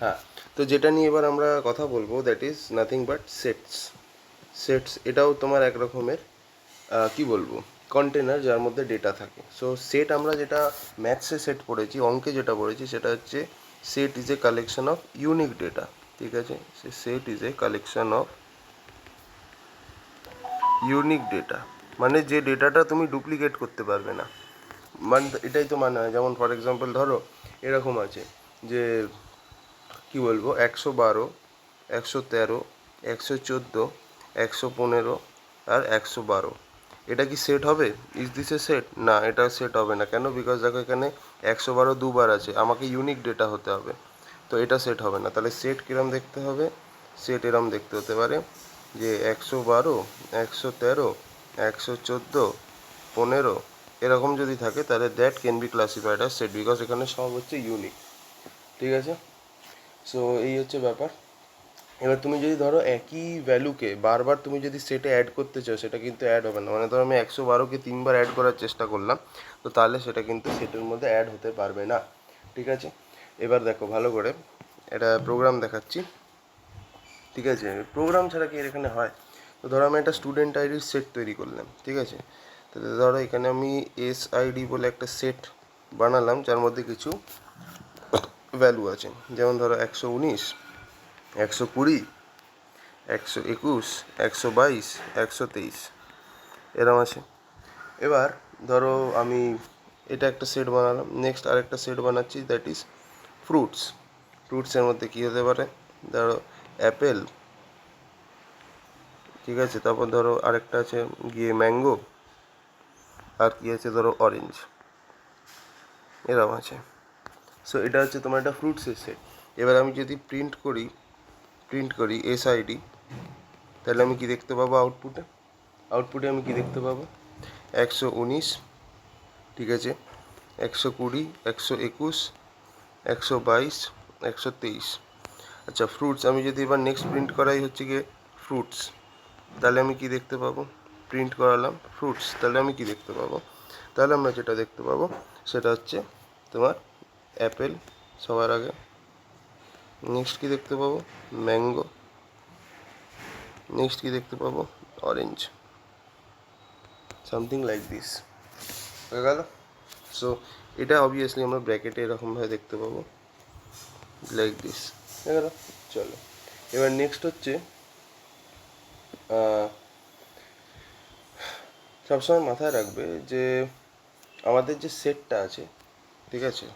হ্যাঁ, তো যেটা নিয়ে এবার আমরা কথা বলবো that is nothing but sets. Sets এটাও তোমার এক রকমের কি বলবো কন্টেনার যার মধ্যে ডেটা থাকে। সো সেট আমরা যেটা ম্যাথসে সেট পড়েছি, অঙ্কে যেটা পড়েছি সেটা হচ্ছে set is a collection of unique data. ঠিক আছে, set is a collection of unique data, মানে যে ডেটাটা তুমি ডুপ্লিকেট করতে পারবে না। মানে এটাই তো মানে হয়, যেমন ফর এক্সাম্পল ধরো এরকম আছে যে কি বলবো 112, 113, 114, 115 আর 112, এটা কি সেট হবে? Is this A set? না, এটা সেট হবে না। কেন? বিকজ দেখো এখানে 112 দুবার আছে, আমাকে ইউনিক ডেটা হতে হবে, তো এটা সেট হবে না। তাহলে সেট কিরম দেখতে হবে? সেট এরম দেখতে হতে পারে যে 112, 113, 114, 15 এরকম যদি থাকে তাহলে that can be classified as set, because এখানে সব হচ্ছে ইউনিক। ঠিক আছে, সো এই হচ্ছে ব্যাপার। এবার তুমি যদি ধরো একই ভ্যালুকে বারবার তুমি যদি সেটে অ্যাড করতে চাও, সেটা কিন্তু অ্যাড হবে না। মানে ধরো আমি 112কে 3বার অ্যাড করার চেষ্টা করলাম, তো তাহলে সেটা কিন্তু সেটের মধ্যে অ্যাড হতে পারবে না। ঠিক আছে, এবার দেখো ভালো করে এটা প্রোগ্রাম দেখাচ্ছি। ঠিক আছে, প্রোগ্রাম ছাড়া কি এর এখানে হয়? তো ধরো আমি একটা স্টুডেন্ট আইডির সেট তৈরি করলাম। ঠিক আছে, তাহলে ধরো এখানে আমি SID বলে একটা সেট বানালাম যার মধ্যে কিছু ভ্যালু আছে, যেমন ধরো 119, 120, 121, 122, 123 এরম আছে। এবার ধরো আমি এটা একটা সেট বানালাম, নেক্সট আরেকটা সেট বানাচ্ছি দ্যাট ইজ ফ্রুটস। ফ্রুটসের মধ্যে কী হতে পারে? ধরো অ্যাপেল, ঠিক আছে, তারপর ধরো আরেকটা আছে গিয়ে ম্যাঙ্গো, আর কি আছে ধরো অরেঞ্জ, এরম আছে। সো এটা হচ্ছে তোমার একটা ফ্রুটসের সেট। এবার আমি যদি প্রিন্ট করি SID, তাহলে আমি কি দেখতে পাবো আউটপুটে আমি কি দেখতে পাবো? 119, ঠিক আছে, 120, 121, 122, 123। আচ্ছা, ফ্রুটস আমি যদি এবার নেক্সট প্রিন্ট করাই হচ্ছে গিয়ে ফ্রুটস, তাহলে আমি কি দেখতে পাবো? প্রিন্ট করালাম ফ্রুটস, তাহলে আমি কি দেখতে পাবো? তাহলে আমরা যেটা দেখতে পাবো সেটা হচ্ছে তোমার অ্যাপেল সবার আগে, নেক্সট কি দেখতে পাবো? ম্যাঙ্গো, নেক্সট কি দেখতে পাবো? Orange, something like this. হয়ে গেল। সো এটা অবভিয়াসলি আমরা ব্র্যাকেটে এরকমভাবে দেখতে পাবো, লাইক দিস। হয়ে গেল। চলো, এবার নেক্সট হচ্ছে সবসময় মাথায় রাখবে যে আমাদের যে সেটটা আছে, ঠিক আছে,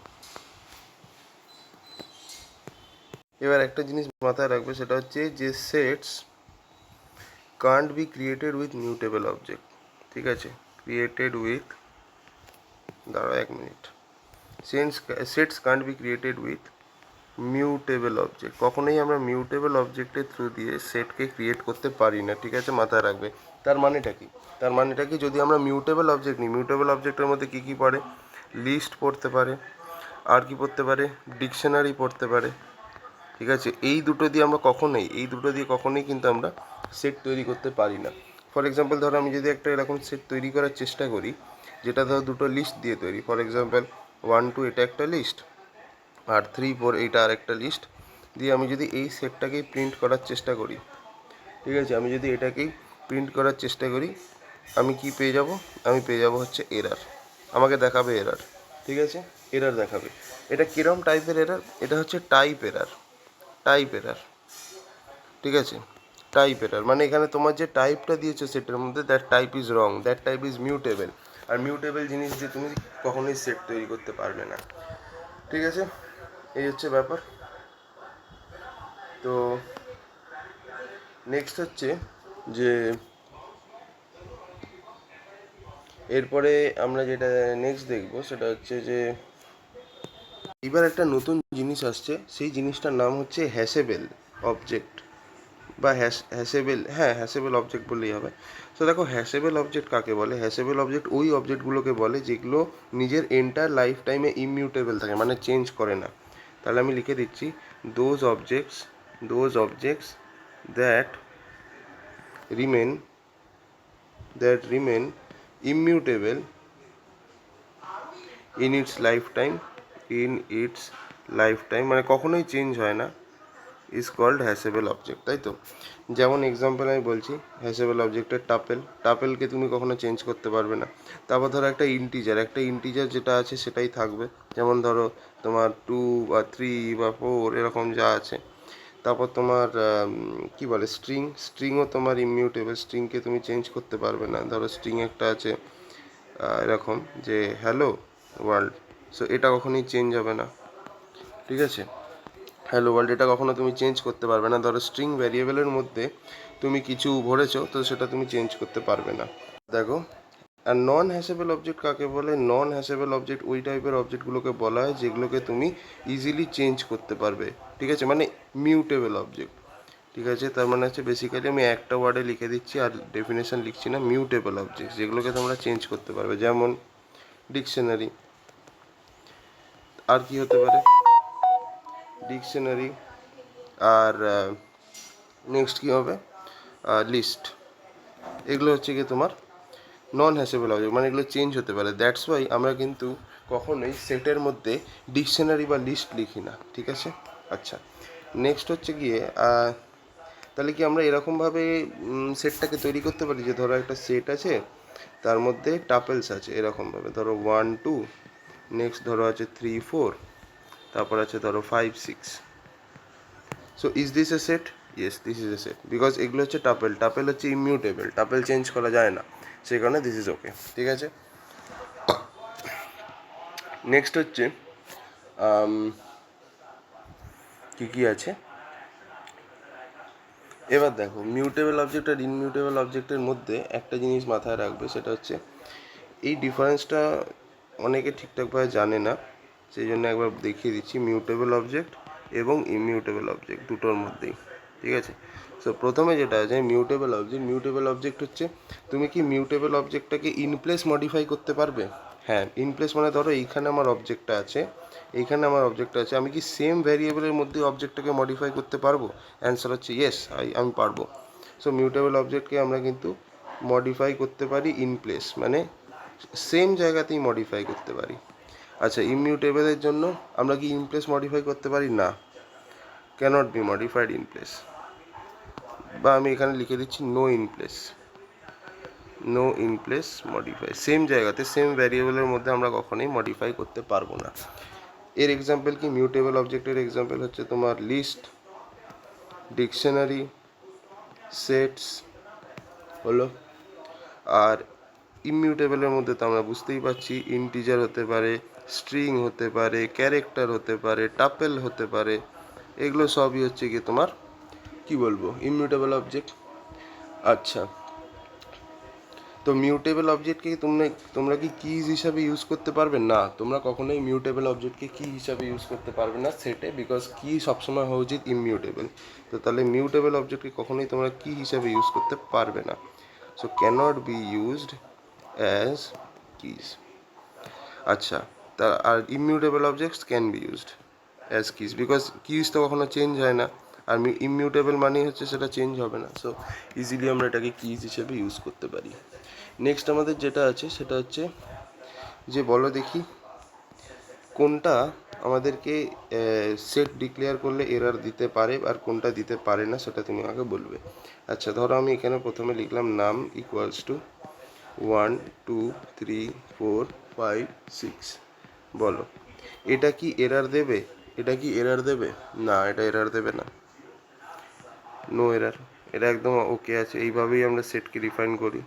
এবার একটা জিনিস মাথায় রাখবে সেটা হচ্ছে যে sets can't be created with mutable object. ঠিক আছে, ক্রিয়েটেড উইথ, দাঁড়াও 1 minute, sets can't be created with mutable object. কখনোই আমরা মিউটেবল অবজেক্টের থ্রু দিয়ে সেটকে ক্রিয়েট করতে পারি না। ঠিক আছে, মাথায় রাখবে। তার মানেটা কি? তার মানেটা কি, যদি আমরা মিউটেবল অবজেক্ট নিই, মিউটেবল অবজেক্টের মধ্যে কী কী পড়ে? লিস্ট পড়তে পারে, আর কি পড়তে পারে? ডিকশনারি পড়তে পারে। ঠিক আছে, এই দুটো দিয়ে কখনোই কিন্তু আমরা সেট তৈরি করতে পারি না। ফর এক্সাম্পল ধরো আমি যদি একটা এরকম সেট তৈরি করার চেষ্টা করি যেটা ধরো দুটো লিস্ট দিয়ে তৈরি, ফর এক্সাম্পল 1 2 এটা একটা লিস্ট, আর 3 4 এইটা আর একটা লিস্ট দিয়ে আমি যদি এই সেটটাকেই প্রিন্ট করার চেষ্টা করি, ঠিক আছে, আমি যদি এটাকেই প্রিন্ট করার চেষ্টা করি, আমি কি পেয়ে যাব? আমি পেয়ে যাব হচ্ছে এরার, আমাকে দেখাবে এরার। ঠিক আছে, এরার দেখাবে। এটা কিরম টাইপের এরার? এটা হচ্ছে টাইপ এরার। ঠিক আছে, টাইপ এরার মানে এখানে তোমার যে টাইপটা দিয়েছো সেটের মধ্যে, that type is wrong, that type is mutable. আর মিউটেবল জিনিস দিয়ে তুমি কখনোই সেট তৈরি করতে পারবে না। ঠিক আছে, এই হচ্ছে ব্যাপার। তো নেক্সট হচ্ছে যে এরপরে আমরা যেটা নেক্সট দেখবো সেটা হচ্ছে যে এবার একটা নতুন জিনিস আসছে, সেই জিনিসটার নাম হচ্ছে হ্যাশেবল অবজেক্ট বা হ্যাশেবল, হ্যাঁ হ্যাশেবল অবজেক্ট বললেই হবে। তো দেখো হ্যাশেবল অবজেক্ট কাকে বলে? হ্যাশেবল অবজেক্ট ওই অবজেক্টগুলোকে বলে যেগুলো নিজের এন্টার লাইফ টাইমে ইমিউটেবল থাকে, মানে চেঞ্জ করে না। তাহলে আমি লিখে দিচ্ছি those objects that remain immutable in its lifetime life time মানে কখনোই চেঞ্জ হয় না, ইজ কল্ড হ্যাশেবল অবজেক্ট, তাই তো? যেমন এক্সাম্পল আমি বলছি, হ্যাশেবল অবজেক্টের টাপেলকে তুমি কখনো চেঞ্জ করতে পারবে না। তারপর ধরো একটা ইন্টিজার যেটা আছে সেটাই থাকবে, যেমন ধরো তোমার 2 বা 3 বা 4 এরকম যা আছে। তারপর তোমার কি বলে স্ট্রিংও তোমার ইমিউটেবল, স্ট্রিংকে তুমি চেঞ্জ করতে পারবে না। ধরো স্ট্রিং একটা আছে এরকম যে হ্যালো ওয়ার্ল্ড, সো এটা কখনোই চেঞ্জ হবে না, ঠিক আছে? হ্যালো ওয়ার্ল্ড এটা কখনো তুমি চেঞ্জ করতে পারবে না। ধরো স্ট্রিং ভ্যারিয়েবলের মধ্যে তুমি কিছু ভরেছো, তো সেটা তুমি চেঞ্জ করতে পারবে না। দেখো, আর নন হ্যাশেবল অবজেক্ট কাকে বলে? নন হ্যাশেবল অবজেক্ট ওই টাইপের অবজেক্টগুলোকে বলা হয় যেগুলোকে তুমি ইজিলি চেঞ্জ করতে পারবে, ঠিক আছে? মানে মিউটেবল অবজেক্ট, ঠিক আছে? তার মানে হচ্ছে বেসিক্যালি আমি একটা ওয়ার্ডে লিখে দিচ্ছি আর ডেফিনেশন লিখছি না। মিউটেবল অবজেক্ট যেগুলোকে তোমরা চেঞ্জ করতে পারবে, যেমন ডিকশনারি। আর কি হতে পারে? ডিকশনারি। আর নেক্সট কি হবে? লিস্ট। এগুলো হচ্ছে কি তোমার নন হ্যাশেবল অবজেক্ট, মানে এগুলো চেঞ্জ হতে পারে। দ্যাটস ওয়াই আমরা কিন্তু কখনোই সেটের মধ্যে ডিকশনারি বা লিস্ট লিখি না, ঠিক আছে? আচ্ছা, নেক্সট হচ্ছে গিয়ে তাহলে কি আমরা এরকমভাবে সেটটাকে তৈরি করতে পারি যে ধরো একটা সেট আছে, তার মধ্যে টাপেলস আছে এরকমভাবে, ধরো 1 2, নেক্সট ধরো আছে 3 4, তারপর আছে ধরো 5 6। So is this A set? Yes, this is a set, because এগুলো হচ্ছে টাপেল হচ্ছে ইমিউটেবল, টাপেল চেঞ্জ করা যায় না, সেই কারণে দিস ইজ ওকে, ঠিক আছে? নেক্সট হচ্ছে কি কি আছে এবার দেখো। মিউটেবল অবজেক্ট আর ইনমিউটেবল অবজেক্টের মধ্যে একটা জিনিস মাথায় রাখবে, সেটা হচ্ছে এই ডিফারেন্সটা অনেকে ঠিকঠাকভাবে জানে না, সেই জন্য একবার দেখিয়ে দিচ্ছি। মিউটেবল অবজেক্ট এবং ইমিউটেবল অবজেক্ট দুটোর মধ্যেই, ঠিক আছে? সো প্রথমে যেটা আছে মিউটেবল অবজেক্ট হচ্ছে তুমি কি মিউটেবল অবজেক্টটাকে ইনপ্লেস মডিফাই করতে পারবে? হ্যাঁ, ইনপ্লেস মানে ধরো এইখানে আমার অবজেক্টটা আছে, আমি কি সেম ভ্যারিয়েবলের মধ্যে অবজেক্টটাকে মডিফাই করতে পারবো? অ্যান্সার হচ্ছে ইয়েস, আমি পারবো। সো মিউটেবল অবজেক্টকে আমরা কিন্তু মডিফাই করতে পারি ইনপ্লেস, মানে সেম জায়গাতেই মডিফাই করতে পারি। আচ্ছা, ইমিউটেবলের জন্য আমরা কি ইনপ্লেস মডিফাই করতে পারি? না, ক্যানট বি মডিফাইড ইনপ্লেস, বা আমি এখানে লিখে দিচ্ছি নো ইনপ্লেস মডিফাই। সেম জায়গাতে সেম ভ্যারিয়েবলের মধ্যে আমরা কখনোই মডিফাই করতে পারবো না। এর এক্সাম্পল কি? মিউটেবল অবজেক্টের এক্সাম্পল হচ্ছে তোমার লিস্ট, ডিকশনারি, সেটস হলো। আর ইমিউটেবলের মধ্যে তো আমরা বুঝতেই পারছি, ইন্টিজার হতে পারে, স্ট্রিং হতে পারে, ক্যারেক্টার হতে পারে, টাপেল হতে পারে, এগুলো সবই হচ্ছে কি তোমার কি বলবো ইমিউটেবল অবজেক্ট। আচ্ছা, তো মিউটেবল অবজেক্টকে তোমরা কি কিজ হিসাবে ইউজ করতে পারবে? না, তোমরা কখনোই মিউটেবল অবজেক্টকে কি হিসাবে ইউজ করতে পারবে না সেটে, বিকজ কি সবসময় হওয়া উচিত ইমিউটেবল। তো তাহলে মিউটেবল অবজেক্টকে কখনোই তোমরা কি হিসাবে ইউজ করতে পারবে না। So cannot be used as keys. আচ্ছা, তা আর immutable objects can be used as keys, because keys তো কখনো চেঞ্জ হয় না, আর ইমিউটেবল মানেই হচ্ছে সেটা চেঞ্জ হবে না। সো ইজিলি আমরা এটাকে কিজ হিসেবে ইউজ করতে পারি। নেক্সট আমাদের যেটা আছে সেটা হচ্ছে যে বলো দেখি কোনটা আমাদেরকে সেট ডিক্লেয়ার করলে এরর দিতে পারে আর কোনটা দিতে পারে না, সেটা তুমি আমাকে বলবে। আচ্ছা, ধরো আমি এখানে প্রথমে লিখলাম নাম ইকুয়ালস টু 1 2 3 4 5 6। বলো এটা কি এরর দেবে? না, এটা এরর দেবে না, নো এরর, এটা একদম ওকে আছে। এইভাবেই আমরা সেটকে ডিফাইন করি,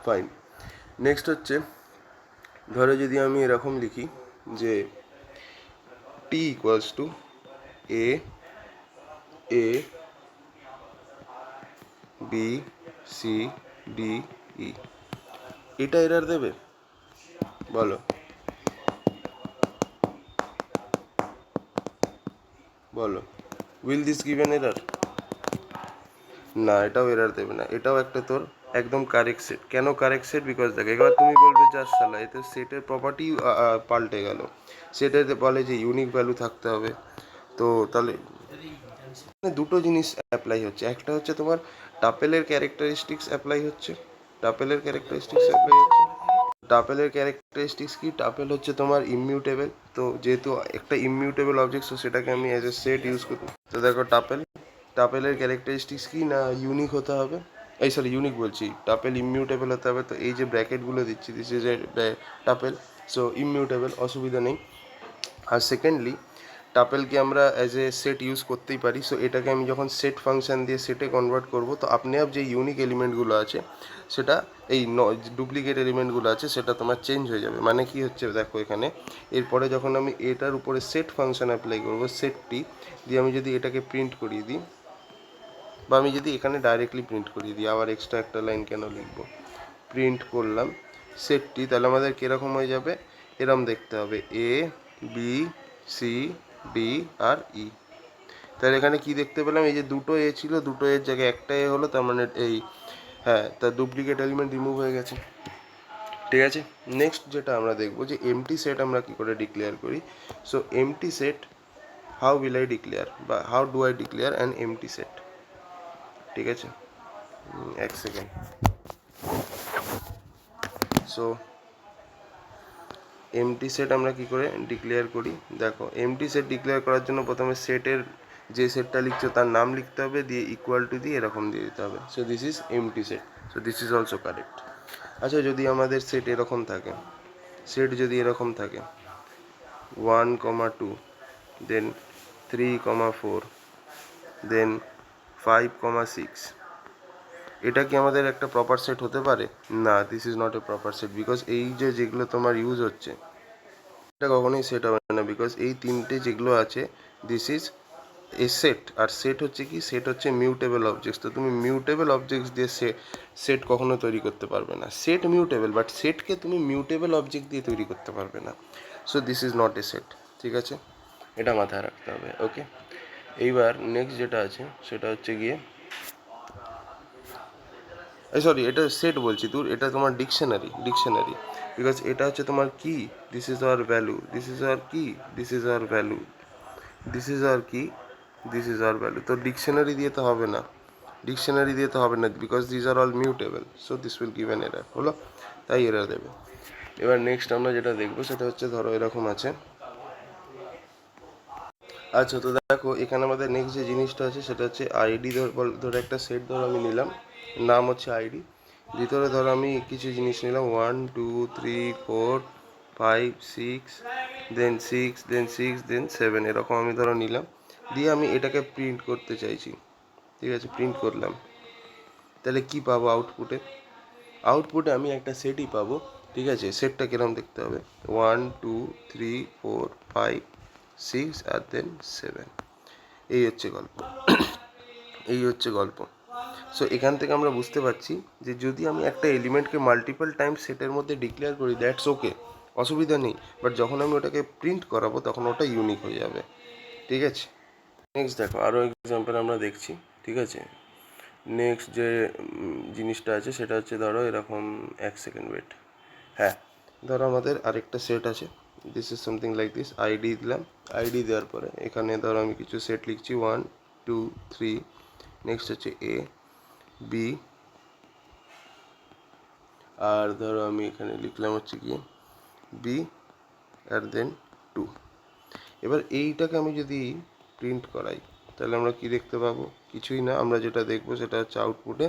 ফাইন। নেক্সট হচ্ছে ধরো যদি আমি এরকম লিখি যে T equals to A A B C D E, এটা এরর দেবে? বলো will this give an error? না, এটাও এরর দেবে না, এটাও একটা তোর একদম কারেক্ট সেট। কেন কারেক্ট সেট? বিকজ দেখো, এবার তুমি বলবে জাস্ট সালা এতে সেটের প্রপার্টি পাল্টে গেল। সেটাতে বলে যে ইউনিক ভ্যালু থাকতে হবে, তো তাহলে দুটো জিনিস অ্যাপ্লাই হচ্ছে। একটা হচ্ছে তোমার টাপেলের ক্যারেক্টারিস্টিক্স অ্যাপ্লাই হচ্ছে, টাপেলের ক্যারেক্টারিস্টিক্স ক্যারেক্টারিস্টিক্স কি, টাপেল হচ্ছে তোমার ইমিউটেবল, তো যেহেতু একটা ইমিউটেবল অবজেক্ট তো সেটাকে আমি অ্যাজ এ সেট ইউজ করি। তো দেখো টাপেলের ক্যারেক্টারিস্টিক্স কি না, ইউনিক হতে হবে, এই সরি ইউনিক বলছি, টাপেল ইমিউটেবল হতে হবে। তো এই যে ব্র্যাকেটগুলো দিচ্ছি this is a tuple, so immutable, অসুবিধা নেই। আর সেকেন্ডলি টাপেলকে আমরা অ্যাজ এ সেট ইউজ করতেই পারি। সো এটাকে আমি যখন সেট ফাংশন দিয়ে সেটে কনভার্ট করব, তো আপনি আপ যে ইউনিক এলিমেন্টগুলো আছে সেটা এই ডুপ্লিকেট এলিমেন্টগুলো আছে সেটা তোমার চেঞ্জ হয়ে যাবে। মানে কি হচ্ছে দেখো এখানে, এরপরে যখন আমি এটার উপরে সেট ফাংশন অ্যাপ্লাই করব, সেটটি দিয়ে আমি যদি এটাকে প্রিন্ট করিয়ে দিই, বা আমি যদি এখানে ডাইরেক্টলি প্রিন্ট করিয়ে দিই, আবার এক্সট্রা একটা লাইন কেন লিখবো, প্রিন্ট করলাম সেটটি, তাহলে আমাদের কীরকম হয়ে যাবে, এরম দেখতে হবে এ বি সি ডি আর ই। তাহলে এখানে কি দেখতে পেলাম, এই যে দুটো এ ছিল, দুটো এর জায়গায় একটা এ হলো, তার মানে এই হ্যাঁ তার ডুপ্লিকেট এলিমেন্ট রিমুভ হয়ে গেছে। ঠিক আছে, নেক্সট যেটা আমরা দেখবো যে এমটি সেট আমরা কি করে ডিক্লেয়ার করি। So empty set, how will I declare বা how do I declare an empty set. ঠিক আছে, এক সেকেন্ড। সো এমটি সেট আমরা কি করে ডিক্লেয়ার করি, দেখো এমটি সেট ডিক্লেয়ার করার জন্য প্রথমে সেটের যে সেটটা লিখছো তার নাম লিখতে হবে, দিয়ে ইকুয়াল টু দিয়ে এরকম দিয়ে দিতে হবে। So this is empty set, so this is also correct. আচ্ছা, যদি আমাদের সেট এরকম থাকে, সেট যদি এরকম থাকে 1, 2, দেন 3, 4, দেন 5, 6, এটা কি আমাদের একটা প্রপার সেট হতে পারে? না, this is not a proper set, because এই যে যেগুলো তোমার ইউজ হচ্ছে এটা কখনোই সেট হবে না, বিকজ এই তিনটে যেগুলো আছে দিস ইজ এ সেট। আর সেট হচ্ছে কি, সেট হচ্ছে মিউটেবল অবজেক্টস। তো তুমি মিউটেবল অবজেক্টস দিয়ে সেট কখনো তৈরি করতে পারবে না। সেট মিউটেবল, বাট সেটকে তুমি মিউটেবল অবজেক্ট দিয়ে তৈরি করতে পারবে না। So this is not a set. ঠিক আছে, এটা মাথায় রাখতে হবে। ওকে, এইবার নেক্সট যেটা আছে সেটা হচ্ছে গিয়ে, সরি এটা সেট বলছি তোর, এটা তোমার ডিকশনারি, বিকজ এটা হচ্ছে তোমার key, this is our value, this is our key, this is our value, this is our key, this is our value. তো ডিকশনারি দিয়ে তো হবে না, because this are all mutable, so this will give an error, হলো, তাই error দেবে। এবার next আমরা যেটা দেখবো সেটা হচ্ছে, ধরো এরকম আছে। আচ্ছা, তো দেখো এখানে আমাদের নেক্সট যে জিনিসটা আছে সেটা হচ্ছে আইডি। ধরো একটা সেট ধরো আমি নিলাম, নাম হচ্ছে আইডি, ভিতরে ধরো আমি কিছু জিনিস নিলাম 1, 2, 3, 4, 5, 6, দেন 7, এরকম আমি ধরো নিলাম, দিয়ে আমি এটাকে প্রিন্ট করতে চাইছি। ঠিক আছে, প্রিন্ট করলাম, তাহলে কি পাবো আউটপুটে আমি একটা সেটই পাবো। ঠিক আছে, সেটটা কিরম দেখতে হবে, 1, 2, 3, 4, 5, 6 আর দেন 7, এই হচ্ছে গল্প, এই হচ্ছে গল্প। সো এখান থেকে আমরা বুঝতে পারছি যে যদি আমি একটা এলিমেন্টকে মাল্টিপল টাইম সেটের মধ্যে ডিক্লেয়ার করি, দ্যাটস ওকে, অসুবিধা নেই, বাট যখন আমি ওটাকে প্রিন্ট করাবো তখন ওটা ইউনিক হয়ে যাবে। ঠিক আছে, নেক্সট দেখো আরও এক্সাম্পল আমরা দেখছি। ঠিক আছে, নেক্সট যে জিনিসটা আছে সেটা হচ্ছে, ধরো এরকম, এক সেকেন্ড ওয়েট, হ্যাঁ ধরো আমাদের আরেকটা সেট আছে, this is something like this, ID দিলাম, আইডি দেওয়ার পরে এখানে ধরো আমি কিছু সেট লিখছি 1, 2, 3, নেক্সট হচ্ছে এ বি, আর ধরো আমি এখানে লিখলাম হচ্ছে কি বি আর দেন 2। এবার এইটাকে আমি যদি প্রিন্ট করাই তাহলে আমরা কি দেখতে পাবো, কিছুই না, আমরা যেটা দেখবো সেটা হচ্ছে আউটপুটে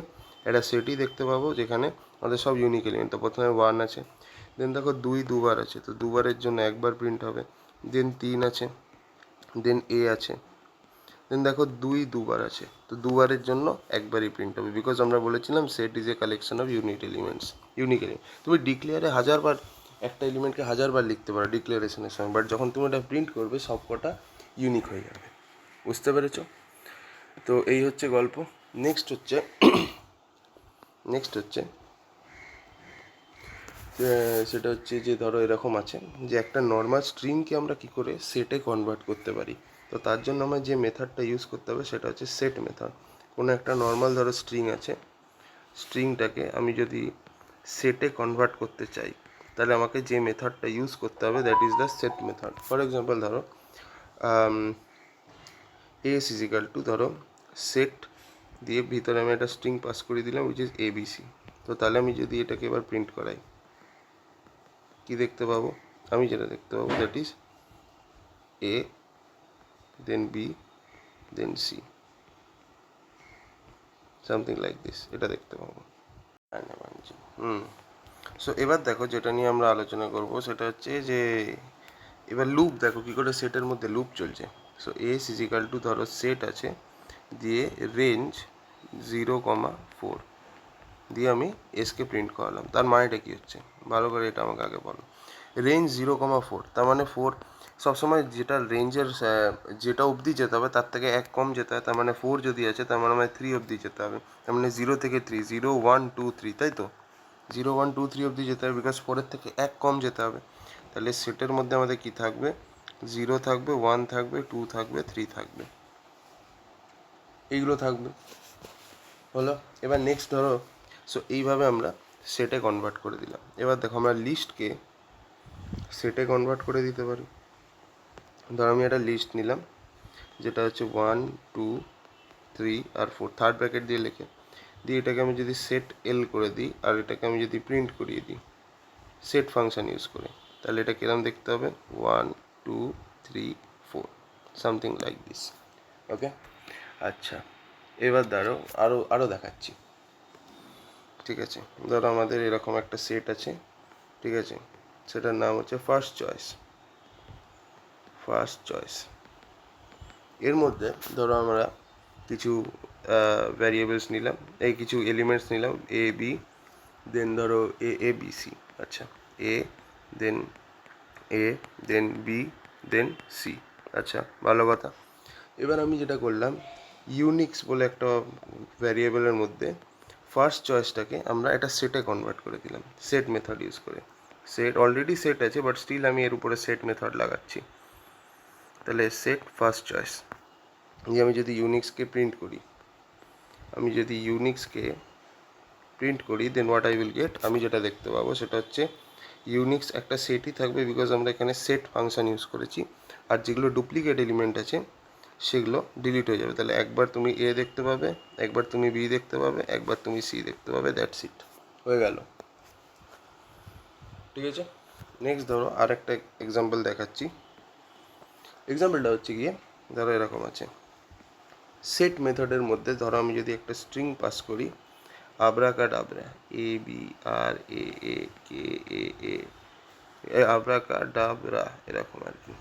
একটা সেটই দেখতে পাবো যেখানে আমাদের সব ইউনিক এলিমেন্ট। তো প্রথমে 1 আছে, দেন দেখো 2 দুবার আছে, তো দুবারের জন্য একবার প্রিন্ট হবে, দেন 3 আছে, দেন এ আছে, দেন দেখো 2 দুবার আছে, তো দুবারের জন্য একবারই প্রিন্ট হবে, বিকজ আমরা বলেছিলাম set is a collection of unique elements. তুমি ডিক্লেয়ারে হাজারবার একটা এলিমেন্টকে হাজারবার লিখতে পারো ডিক্লারেশনের সময়, বাট যখন তুমি এটা প্রিন্ট করবে সব কটা ইউনিক হয়ে যাবে। বুঝতে পেরেছো? তো এই হচ্ছে গল্প। নেক্সট হচ্ছে সেটা হচ্ছে যে, ধরো এরকম আছে যে একটা নর্মাল স্ট্রিংকে আমরা কি করে সেটে কনভার্ট করতে পারি। তো তার জন্য আমার যে মেথডটা ইউজ করতে হবে সেটা হচ্ছে সেট মেথড। কোনো একটা নর্মাল ধরো স্ট্রিং আছে, স্ট্রিংটাকে আমি যদি সেটে কনভার্ট করতে চাই তাহলে আমাকে যে মেথডটা ইউজ করতে হবে that is the set method. For example ধরো এস ইজ ইকাল টু, ধরো সেট দিয়ে ভিতরে আমি একটা স্ট্রিং পাস করে দিলাম উইচ ইজ এবিসি। তো তাহলে আমি যদি এটাকে এবার প্রিন্ট করাই, কি দেখতে পাবো, আমি যেটা দেখতে পাবো that is A, then B, then C, something like this, এটা দেখতে পাবো। সো এবার দেখো যেটা নিয়ে আমরা আলোচনা করব সেটা হচ্ছে যে এবার লুপ দেখো কী করে সেটের মধ্যে লুপ চলছে। সো এস ইজিক্যাল টু ধরো সেট আছে, দিয়ে রেঞ্জ 0,4 দিয়ে আমি এসকে প্রিন্ট করালাম। তার মানেটা কী হচ্ছে ভালো করে এটা আমাকে আগে বলো। রেঞ্জ 0,4 তার মানে 4 সবসময় যেটা রেঞ্জের যেটা অবধি যেতে হবে তার থেকে এক কম যেতে হয়। তার মানে 4 যদি আছে তার মানে আমায় 3 অবধি যেতে হবে। তার মানে 0 থেকে 3, 0, 1, 2, 3, তাই তো? 0, 1, 2, 3 অবধি যেতে হবে বিকজ 4-এর থেকে এক কম যেতে হবে। তাহলে সেটের মধ্যে আমাদের কী থাকবে, 0 থাকবে, 1 থাকবে, 2 থাকবে, 3 থাকবে, এইগুলো থাকবে। হলো? এবার নেক্সট ধরো, সো এইভাবে আমরা সেটে কনভার্ট করে দিলাম। এবার দেখো আমরা লিস্টকে সেটে কনভার্ট করে দিতে পারি। ধরো আমি একটা লিস্ট নিলাম যেটা হচ্ছে 1, 2, 3 আর 4 থার্ড ব্র্যাকেট দিয়ে লিখে দিয়ে এটাকে আমি যদি সেট এল করে দিই আর এটাকে আমি যদি প্রিন্ট করিয়ে দিই সেট ফাংশন ইউজ করে, তাহলে এটা কিরম দেখতে হবে, 1, 2, 3, 4, সামথিং লাইক দিস। ওকে, আচ্ছা এবার ধরো আরও দেখাচ্ছি। ঠিক আছে, ধরো আমাদের এরকম একটা সেট আছে, ঠিক আছে, সেটার নাম হচ্ছে ফার্স্ট চয়েস। এর মধ্যে ধরো আমরা কিছু ভ্যারিয়েবলস নিলাম, এই কিছু এলিমেন্টস নিলাম, এ বি, দেন ধরো এ বি সি, আচ্ছা এ, দেন এ, দেন বি, দেন সি, আচ্ছা ভালো কথা। এবার আমি যেটা করলাম ইউনিক্স বলে একটা ভ্যারিয়েবলের মধ্যে ফার্স্ট চয়েসটাকে আমরা একটা সেটে কনভার্ট করে দিলাম সেট মেথড ইউজ করে। সেট অলরেডি সেট আছে বাট স্টিল আমি এর উপরে সেট মেথড লাগাচ্ছি। তাহলে সেট ফার্স্ট চয়েস দিয়ে আমি যদি ইউনিক্সকে প্রিন্ট করি দেন হোয়াট আই উইল গেট, আমি যেটা দেখতে পাবো সেটা হচ্ছে ইউনিক্স একটা সেটই থাকবে বিকজ আমরা এখানে সেট ফাংশন ইউজ করেছি, আর যেগুলো ডুপ্লিকেট এলিমেন্ট আছে সেগুলো ডিলিট হয়ে যাবে। তাহলে একবার তুমি এ দেখতে পাবে, একবার তুমি বি দেখতে পাবে, একবার তুমি সি দেখতে পাবে, দ্যাটস ইট, হয়ে গেল। ঠিক আছে, নেক্সট ধরো আর একটা এক্সাম্পল দেখাচ্ছি। এক্সাম্পলটা হচ্ছে গিয়ে ধরো এরকম আছে, সেট মেথডের মধ্যে ধরো আমি যদি একটা স্ট্রিং পাস করি আবরাকাডাবরা, এ বি আর এ এ কে এ আবরাকাডাবরা এরকম আর কি,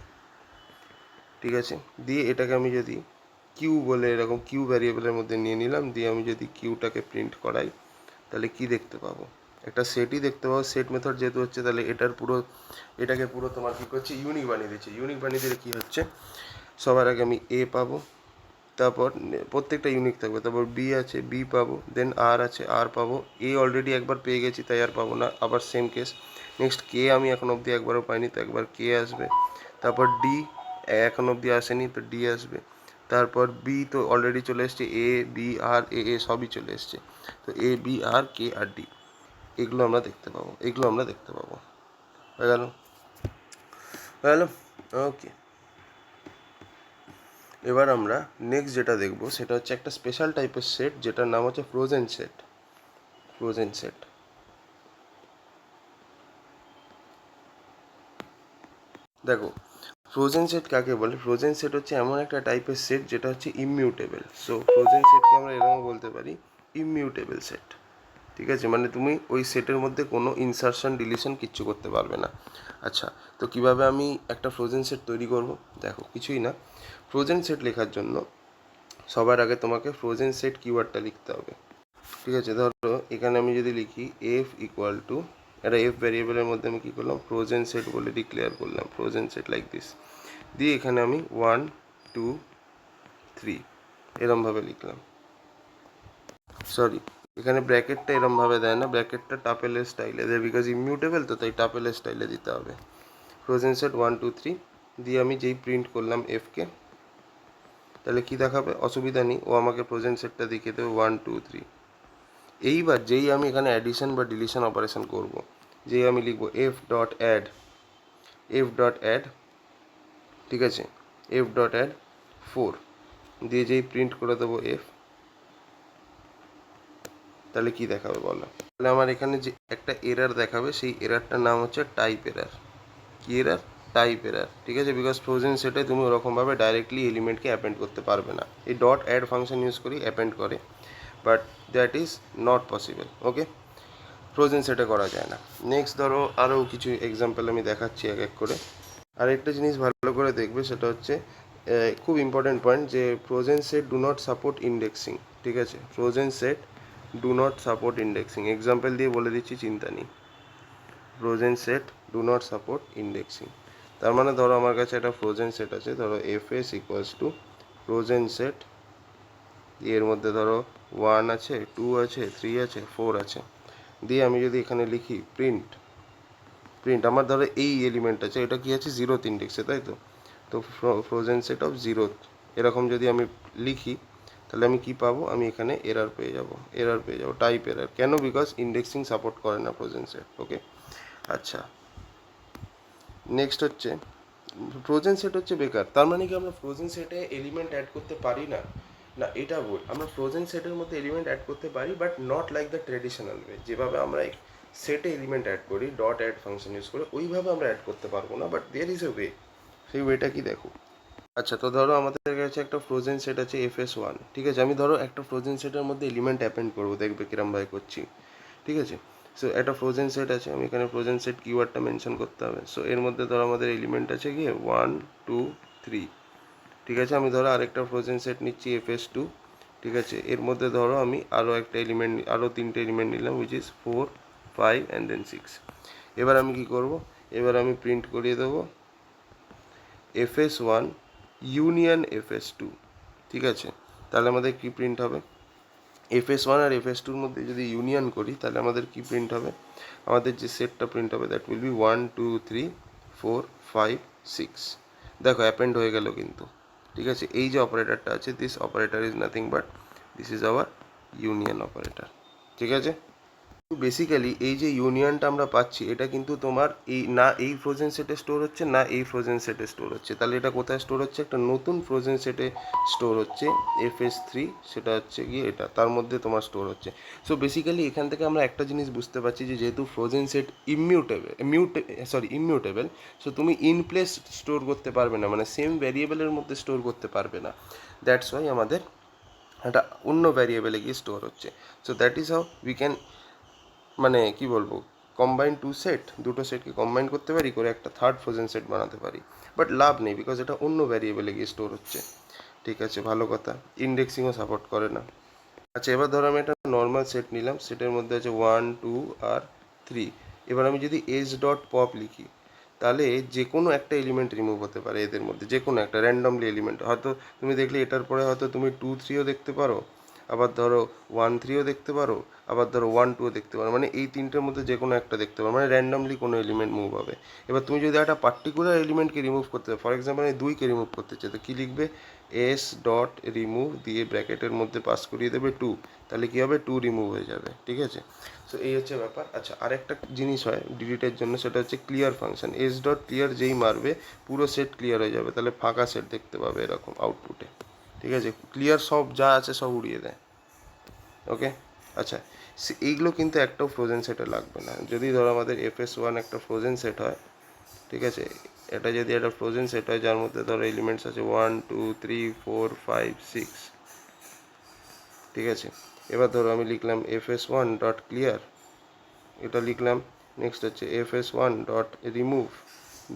ঠিক আছে, দিয়ে এটাকে আমি যদি কিউ বলে এরকম কিউ ভ্যারিয়েবলের মধ্যে নিয়ে নিলাম, দিয়ে আমি যদি কিউটাকে প্রিন্ট করাই তাহলে কি দেখতে পাবো, একটা সেটই দেখতে পাবো। সেট মেথড যেহেতু হচ্ছে তাহলে এটাকে পুরো তোমার কী করছে ইউনিক বানিয়ে দিচ্ছে। ইউনিক বানিয়ে দিলে কী হচ্ছে, সবার আগে আমি এ পাবো, তারপর প্রত্যেকটা ইউনিক থাকবে, তারপর বি আছে বি পাবো, দেন আর আছে আর পাবো, এ অলরেডি একবার পেয়ে গেছি তাই আর পাবো না, আবার সেম কেস। নেক্সট কে আমি এখন অবধি একবারও পাইনি তো একবার কে আসবে, তারপর ডি এখন অবধি আসেনি তো ডি আসবে, তারপর বি তো অলরেডি চলে এসছে, এ বি আর এ এ সবই চলে এসছে, তো A B R K R D এগুলো আমরা দেখতে পাবো। হয়ে গেল। ওকে, এবার আমরা নেক্সট যেটা দেখব সেটা হচ্ছে একটা স্পেশাল টাইপের সেট যেটার নাম হচ্ছে ফ্রোজেন সেট। দেখো ফ্রোজেন সেট কাকে বলে, ফ্রোজেন সেট হচ্ছে এমন একটা টাইপের সেট যেটা হচ্ছে ইমিউটেবল। সো ফ্রোজেন সেটকে আমরা এরকম বলতে পারি ইমিউটেবল সেট। ঠিক আছে, মানে তুমি ওই সেটের মধ্যে কোনো ইনসারশন ডিলিশন কিচ্ছু করতে পারবে না। আচ্ছা, তো কিভাবে আমি একটা ফ্রোজেন সেট তৈরি করব, দেখো কিছুই না, ফ্রোজেন সেট লেখার জন্য সবার আগে তোমাকে ফ্রোজেন সেট কিওয়ার্ডটা লিখতে হবে। ঠিক আছে, ধরো এখানে আমি যদি লিখি এফ ইকুয়াল টু একটা এফ ভ্যারিয়েবলের মধ্যে আমি কী করলাম ফ্রোজেন সেট বলে ডিক্লেয়ার করলাম, ফ্রোজেন সেট লাইক দিস, দিয়ে এখানে আমি 1, 2, 3 এরমভাবে লিখলাম। সরি, এখানে ব্র্যাকেটটা এরমভাবে দেয় না, ব্র্যাকেটটা টাপেলের স্টাইলে দেয় বিকজ ইমিউটেবল তো, তাই টাপেলের স্টাইলে দিতে হবে। ফ্রোজেন সেট 1, 2, 3 দিয়ে আমি যেই প্রিন্ট করলাম এফকে, তাহলে কী দেখাবে, অসুবিধা নেই, ও আমাকে ফ্রোজেন সেটটা দেখিয়ে দেবে 1, 2, 3। এইবার যেই আমি এখানে অ্যাডিশন বা ডিলিশন অপারেশন করব, যেই আমি লিখব এফ ডট অ্যাড, ঠিক আছে, এফ ডট অ্যাড 4 দিয়ে যেই প্রিন্ট করে দেবো এফ, তাহলে কী দেখাবে বলো। তাহলে আমার এখানে যে একটা এরার দেখাবে সেই এরারটার নাম হচ্ছে টাইপ এরার। কি এরার? Type error. ঠিক আছে, বিকজ ফ্রোজেন সেটে তুমি ওরকমভাবে ডাইরেক্টলি এলিমেন্টকে অ্যাপেন্ড করতে পারবে না। এই ডট অ্যাড ফাংশন ইউজ করেই অ্যাপেন্ড করে, but that is not possible. Okay, frozen সেটে করা যায় না। নেক্সট ধরো আরও কিছু এক্সাম্পল আমি দেখাচ্ছি এক এক করে। আর একটা জিনিস ভালো করে দেখবে, সেটা হচ্ছে খুব ইম্পর্টেন্ট পয়েন্ট, যে frozen set do not support indexing. ঠিক আছে, frozen set do not support indexing. Example দিয়ে বলে দিচ্ছি, চিন্তা নেই। Frozen set do not support indexing, তার মানে ধরো আমার কাছে একটা ফ্রোজেন সেট আছে, ধরো F S equals to frozen set, এর মধ্যে ধরো 1 আছে, 2 আছে, 3 আছে, 4 আছে, দিয়ে আমি যদি এখানে লিখি প্রিন্ট, প্রিন্ট আমার ধরো এই এলিমেন্ট আছে, এটা কি আছে, 0th ইন্ডেক্সে, তাই তো। তো ফ্রোজেন সেট অফ 0th এরকম যদি আমি লিখি, তাহলে আমি কি পাবো, আমি এখানে এরার পেয়ে যাব, এরার পেয়ে যাব, টাইপ এরার। কেন? বিকজ ইন্ডেক্সিং সাপোর্ট করে না ফ্রোজেন সেট। ওকে, আচ্ছা, নেক্সট হচ্ছে ফ্রোজেন সেট হচ্ছে বেকার। তার মানে কি আমরা ফ্রোজেন সেটে এলিমেন্ট অ্যাড করতে পারি না? না, এটা ভুল। আমরা ফ্রোজেন সেটের মধ্যে এলিমেন্ট অ্যাড করতে পারি, but not like the traditional way. যেভাবে আমরা সেটে এলিমেন্ট অ্যাড করি ডট অ্যাড ফাংশন ইউজ করে, ওইভাবে আমরা অ্যাড করতে পারবো না, but there is a way. সেই ওয়েটা কি দেখো। আচ্ছা, তো ধরো আমাদের কাছে একটা ফ্রোজেন সেট আছে FS1। ঠিক আছে, আমি ধরো একটা ফ্রোজেন সেটের মধ্যে এলিমেন্ট অ্যাপেন্ড করবো, দেখবে কিরমভাবে করছি। ঠিক আছে, সো একটা ফ্রোজেন সেট আছে, আমি এখানে ফ্রোজেন সেট কিওয়ার্ডটা মেনশন করতে হবে। সো এর মধ্যে ধরো আমাদের এলিমেন্ট আছে গিয়ে 1 2 3। ঠিক আছে, আমি ধরো আরেকটা ফ্রোজেন সেট নিচ্ছি FS2। ঠিক আছে, এর মধ্যে ধরো আমি আরও একটা এলিমেন্ট, আরও তিনটে এলিমেন্ট নিলাম, উইচ ইজ 4 5 অ্যান্ড দেন 6। এবার আমি কি করব, এবার আমি প্রিন্ট করিয়ে দেবো FS1 ইউনিয়ন FS2। ঠিক আছে, তাহলে আমাদের কি প্রিন্ট হবে, FS1 আর FS2-র মধ্যে যদি ইউনিয়ন করি, তাহলে আমাদের কি প্রিন্ট হবে, আমাদের যে সেটটা প্রিন্ট হবে দ্যাট উইল বি 1 2 3 4 5 6। দেখো অ্যাপেন্ড হয়ে গেল কিন্তু। ঠিক আছে, এই যে অপারেটরটা আছে, this operator is nothing but this is hour union operator. ঠিক আছে, বেসিক্যালি এই যে ইউনিয়নটা আমরা পাচ্ছি, এটা কিন্তু তোমার এই না এই ফ্রোজেন সেটে স্টোর হচ্ছে, না এই ফ্রোজেন সেটে স্টোর হচ্ছে। তাহলে এটা কোথায় স্টোর হচ্ছে, একটা নতুন ফ্রোজেন সেটে স্টোর হচ্ছে, FS3, সেটা হচ্ছে গিয়ে এটা, তার মধ্যে তোমার স্টোর হচ্ছে। সো বেসিক্যালি এখান থেকে আমরা একটা জিনিস বুঝতে পারছি, যে যেহেতু ফ্রোজেন সেট ইমিউটেবল, সো তুমি ইন প্লেস স্টোর করতে পারবে না, মানে সেম ভ্যারিয়েবলের মধ্যে স্টোর করতে পারবে না। দ্যাটস ওয়াই আমাদের একটা অন্য ভ্যারিয়েবলে গিয়ে স্টোর হচ্ছে। So that is how we can, মানে কি বলবো, কম্বাইন টু সেট, দুটো সেটকে কম্বাইন করতে পারি করে একটা থার্ড ফ্রোজেন সেট বানাতে পারি। বাট লাভ নেই, বিকজ এটা অন্য ভ্যারিয়েবলে গিয়ে স্টোর হচ্ছে। ঠিক আছে, ভালো কথা, ইন্ডেক্সিংও সাপোর্ট করে না। আচ্ছা, এবার ধরো আমি একটা নর্মাল সেট নিলাম, সেটের মধ্যে আছে 1 2 আর 3। এবার আমি যদি এস ডট পপ লিখি, তাহলে যে কোনো একটা এলিমেন্ট রিমুভ হতে পারে এদের মধ্যে, যে কোনো একটা র্যান্ডমলি এলিমেন্ট। হয়তো তুমি দেখলে এটার পরে হয়তো তুমি 2 3ও দেখতে পারো, আবার ধরো 1 3ও দেখতে পারো, আবার ধরো 1 2ও দেখতে পারো, মানে এই তিনটের মধ্যে যে কোনো একটা দেখতে পারো, মানে র্যান্ডমলি কোনো এলিমেন্ট মুভ হবে। এবার তুমি যদি একটা পার্টিকুলার এলিমেন্টকে রিমুভ করতে চাও, ফর এক্সাম্পল আমি 2কে রিমুভ করতে চাই, তো কী লিখবে, এস ডট রিমুভ দিয়ে ব্র্যাকেটের মধ্যে পাস করিয়ে দেবে 2, তাহলে কী হবে, 2 রিমুভ হয়ে যাবে। ঠিক আছে, সো এই হচ্ছে ব্যাপার। আচ্ছা, আরেকটা জিনিস হয় ডিলিটের জন্য, সেটা হচ্ছে clear function. S dot clear যেই মারবে, পুরো সেট ক্লিয়ার হয়ে যাবে, তাহলে ফাঁকা সেট দেখতে পাবে এরকম আউটপুটে। ঠিক আছে, ক্লিয়ার সব যা আছে সব উড়িয়ে দেয়। ওকে, আচ্ছা, এইগুলো কিন্তু একটাও ফ্রোজেন সেটে লাগবে না। যদি ধরো আমাদের FS1 একটা ফ্রোজেন সেট হয়, ঠিক আছে, এটা যদি একটা ফ্রোজেন সেট হয় যার মধ্যে ধরো এলিমেন্টস আছে 1 2 3 4 5 6। ঠিক আছে, এবার ধরো আমি লিখলাম FS1 ডট ক্লিয়ার, এটা লিখলাম। নেক্সট হচ্ছে FS1 ডট রিমুভ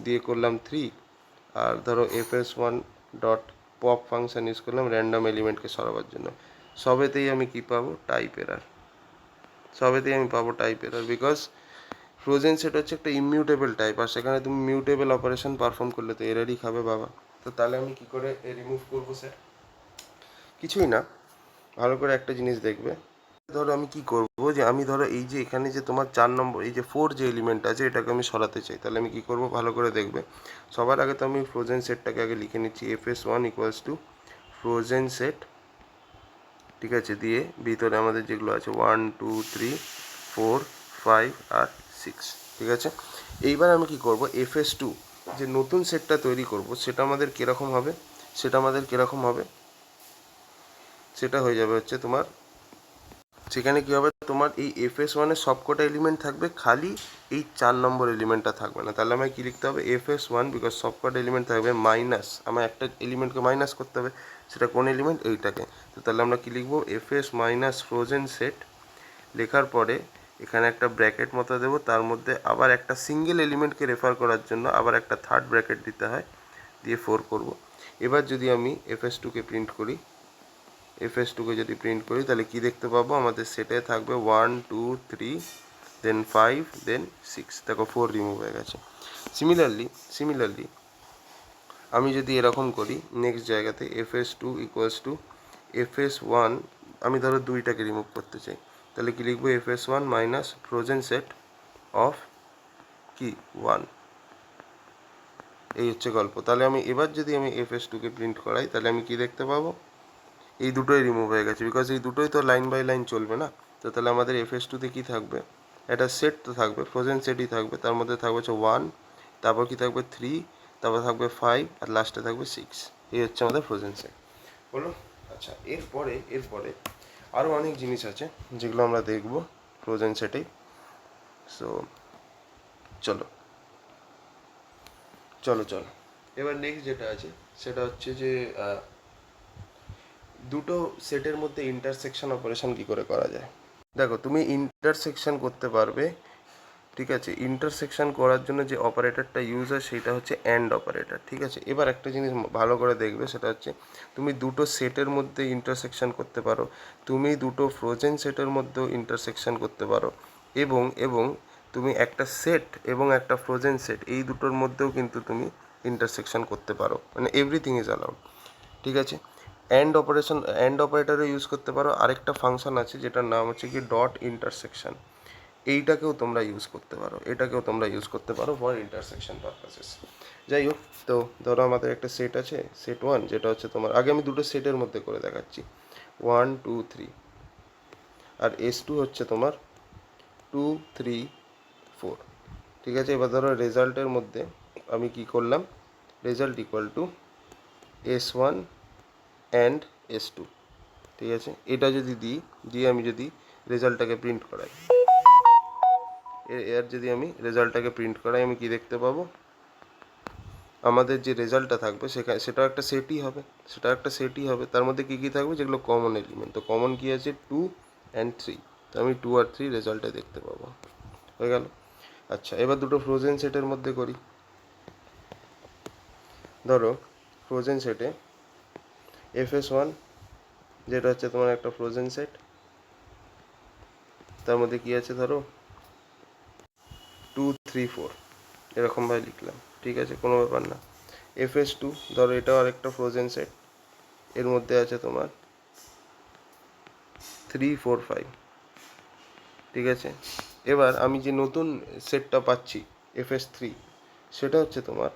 দিয়ে করলাম 3, আর ধরো FS1 dot pop function use করলাম র্যান্ডম এলিমেন্টকে সরাবার জন্য। সবেতেই আমি কি পাবো, টাইপ এরার। সবেতেই আমি পাবো type error, because frozen set হচ্ছে একটা ইমিউটেবল টাইপ, আর সেখানে তুমি মিউটেবল অপারেশন পারফর্ম করলে তো এরারই খাবে বাবা। তো তাহলে আমি কি করে রিমুভ করবো স্যার? কিছুই না, ভালো করে একটা জিনিস দেখবে। ধরো আমি কি করব, যে আমি ধরো এই যে এখানে যে তোমার 4 নম্বর এই যে 4 যে এলিমেন্ট আছে, এটাকে আমি সরাতে চাই, তাহলে আমি কি করব, ভালো করে দেখবে। সবার আগে তো আমি ফ্রোজেন সেটটাকে আগে লিখে নিচ্ছি, FS1 equals to frozen set. ঠিক আছে, দিয়ে ভিতরে আমাদের যেগুলো আছে 1 2 3 4 5 আর 6। ঠিক আছে, এইবার আমি কি করব, FS2 যে নতুন সেটটা তৈরি করব, সেটা আমাদের কীরকম হবে, সেটা হয়ে যাবে হচ্ছে তোমার সেখানে কী হবে, তোমার এই FS1-এর সবকটা এলিমেন্ট থাকবে, খালি এই 4 নম্বর এলিমেন্টটা থাকবে না। তাহলে আমায় কী লিখতে হবে, FS1, বিকজ সবকটা এলিমেন্ট থাকবে, মাইনাস আমার একটা এলিমেন্টকে মাইনাস করতে হবে, সেটা কোন এলিমেন্ট, এইটাকে। তো তাহলে আমরা কী লিখবো, FS মাইনাস ফ্রোজেন সেট। লেখার পরে এখানে একটা ব্র্যাকেট মতো দেবো, তার মধ্যে আবার একটা সিঙ্গেল এলিমেন্টকে রেফার করার জন্য আবার একটা থার্ড ব্র্যাকেট দিতে হয়, দিয়ে 4 করব। এবার যদি আমি FS2-কে প্রিন্ট করি, FS2-কে যদি প্রিন্ট করি তাহলে কি দেখতে পাবো, আমাদের সেটে থাকবে 1 2 3 দেন 5 দেন 6। দেখো 4 রিমুভ হয়ে গেছে। সিমিলারলি আমি যদি এরকম করি, নেক্সট জায়গাতে FS2 ইকুয়ালস টু FS1, আমি ধরো 2টাকে রিমুভ করতে চাই, তাহলে কি লিখবো, FS1 minus frozen set of কি 1। এই হচ্ছে গল্প। তাহলে আমি এবার যদি আমি FS2-কে প্রিন্ট করাই তাহলে আমি কি দেখতে পাবো, এই দুটোই রিমুভ হয়ে গেছে, বিকজ এই দুটোই তো লাইন বাই লাইন চলবে না। তো তাহলে আমাদের FS2-তে কী থাকবে, একটা সেট তো থাকবে, ফ্রোজেন সেটই থাকবে, তার মধ্যে থাকবে হচ্ছে 1, তারপর কি থাকবে 3, তারপর থাকবে 5, আর লাস্টে থাকবে 6। এই হচ্ছে আমাদের ফ্রোজেন সেট বলো। আচ্ছা, এরপরে আরও অনেক জিনিস আছে যেগুলো আমরা দেখব ফ্রোজেন সেটেই। সো চলো চলো চলো এবার নেক্সট যেটা আছে সেটা হচ্ছে যে দুটো সেটের মধ্যে ইন্টারসেকশন অপারেশন কী করে করা যায়। দেখো, তুমি ইন্টারসেকশন করতে পারবে, ঠিক আছে। ইন্টারসেকশন করার জন্য যে অপারেটরটা ইউজ হয় সেটা হচ্ছে অ্যান্ড অপারেটর, ঠিক আছে। এবার একটা জিনিস ভালো করে দেখবে, সেটা হচ্ছে তুমি দুটো সেটের মধ্যে ইন্টারসেকশন করতে পারো, তুমি দুটো ফ্রোজেন সেটের মধ্যেও ইন্টারসেকশন করতে পারো, এবং এবং তুমি একটা সেট এবং একটা ফ্রোজেন সেট এই দুটোর মধ্যেও কিন্তু তুমি ইন্টারসেকশন করতে পারো, মানে এভরিথিং ইজ অ্যালাউড, ঠিক আছে। অ্যান্ড অপারেটরও ইউজ করতে পারো। আরেকটা ফাংশন আছে যেটার নাম হচ্ছে কি ডট ইন্টারসেকশন, এইটাকেও তোমরা ইউজ করতে পারো, ফর ইন্টারসেকশন পারপাসেস। যাই হোক, তো ধরো আমাদের একটা সেট আছে, সেট 1, যেটা হচ্ছে তোমার, আগে আমি দুটো সেটের মধ্যে করে দেখাচ্ছি, 1 2 3, আর S2 হচ্ছে তোমার 2 3 4, ঠিক আছে। এবার ধরো রেজাল্টের মধ্যে আমি কি করলাম, result equal to S1 and S2, ঠিক আছে। এটা যদি দিয়ে আমি যদি রেজাল্টটাকে প্রিন্ট করাই, এর যদি আমি রেজাল্টটাকে প্রিন্ট করাই, আমি কি দেখতে পাবো, আমাদের যে রেজাল্টটা থাকবে সেটাও একটা সেটই হবে, তার মধ্যে কী কী থাকবে, যেগুলো কমন এলিমেন্ট। তো কমন কী আছে, 2 অ্যান্ড 3, তো আমি 2 আর 3 রেজাল্টে দেখতে পাবো, হয়ে গেল। আচ্ছা, এবার দুটো ফ্রোজেন সেটের মধ্যে করি। ধরো ফ্রোজেন সেটে FS1, যেটা হচ্ছে তোমার একটা ফ্রোজেন সেট, তার মধ্যে কী আছে, ধরো 2 3 4 এরকমভাবে লিখলাম, ঠিক আছে, কোনো ব্যাপার না। FS2, ধরো এটাও আরেকটা ফ্রোজেন সেট, এর মধ্যে আছে তোমার 3 4 5, ঠিক আছে। এবার আমি যে নতুন সেটটা পাচ্ছি FS3, সেটা হচ্ছে তোমার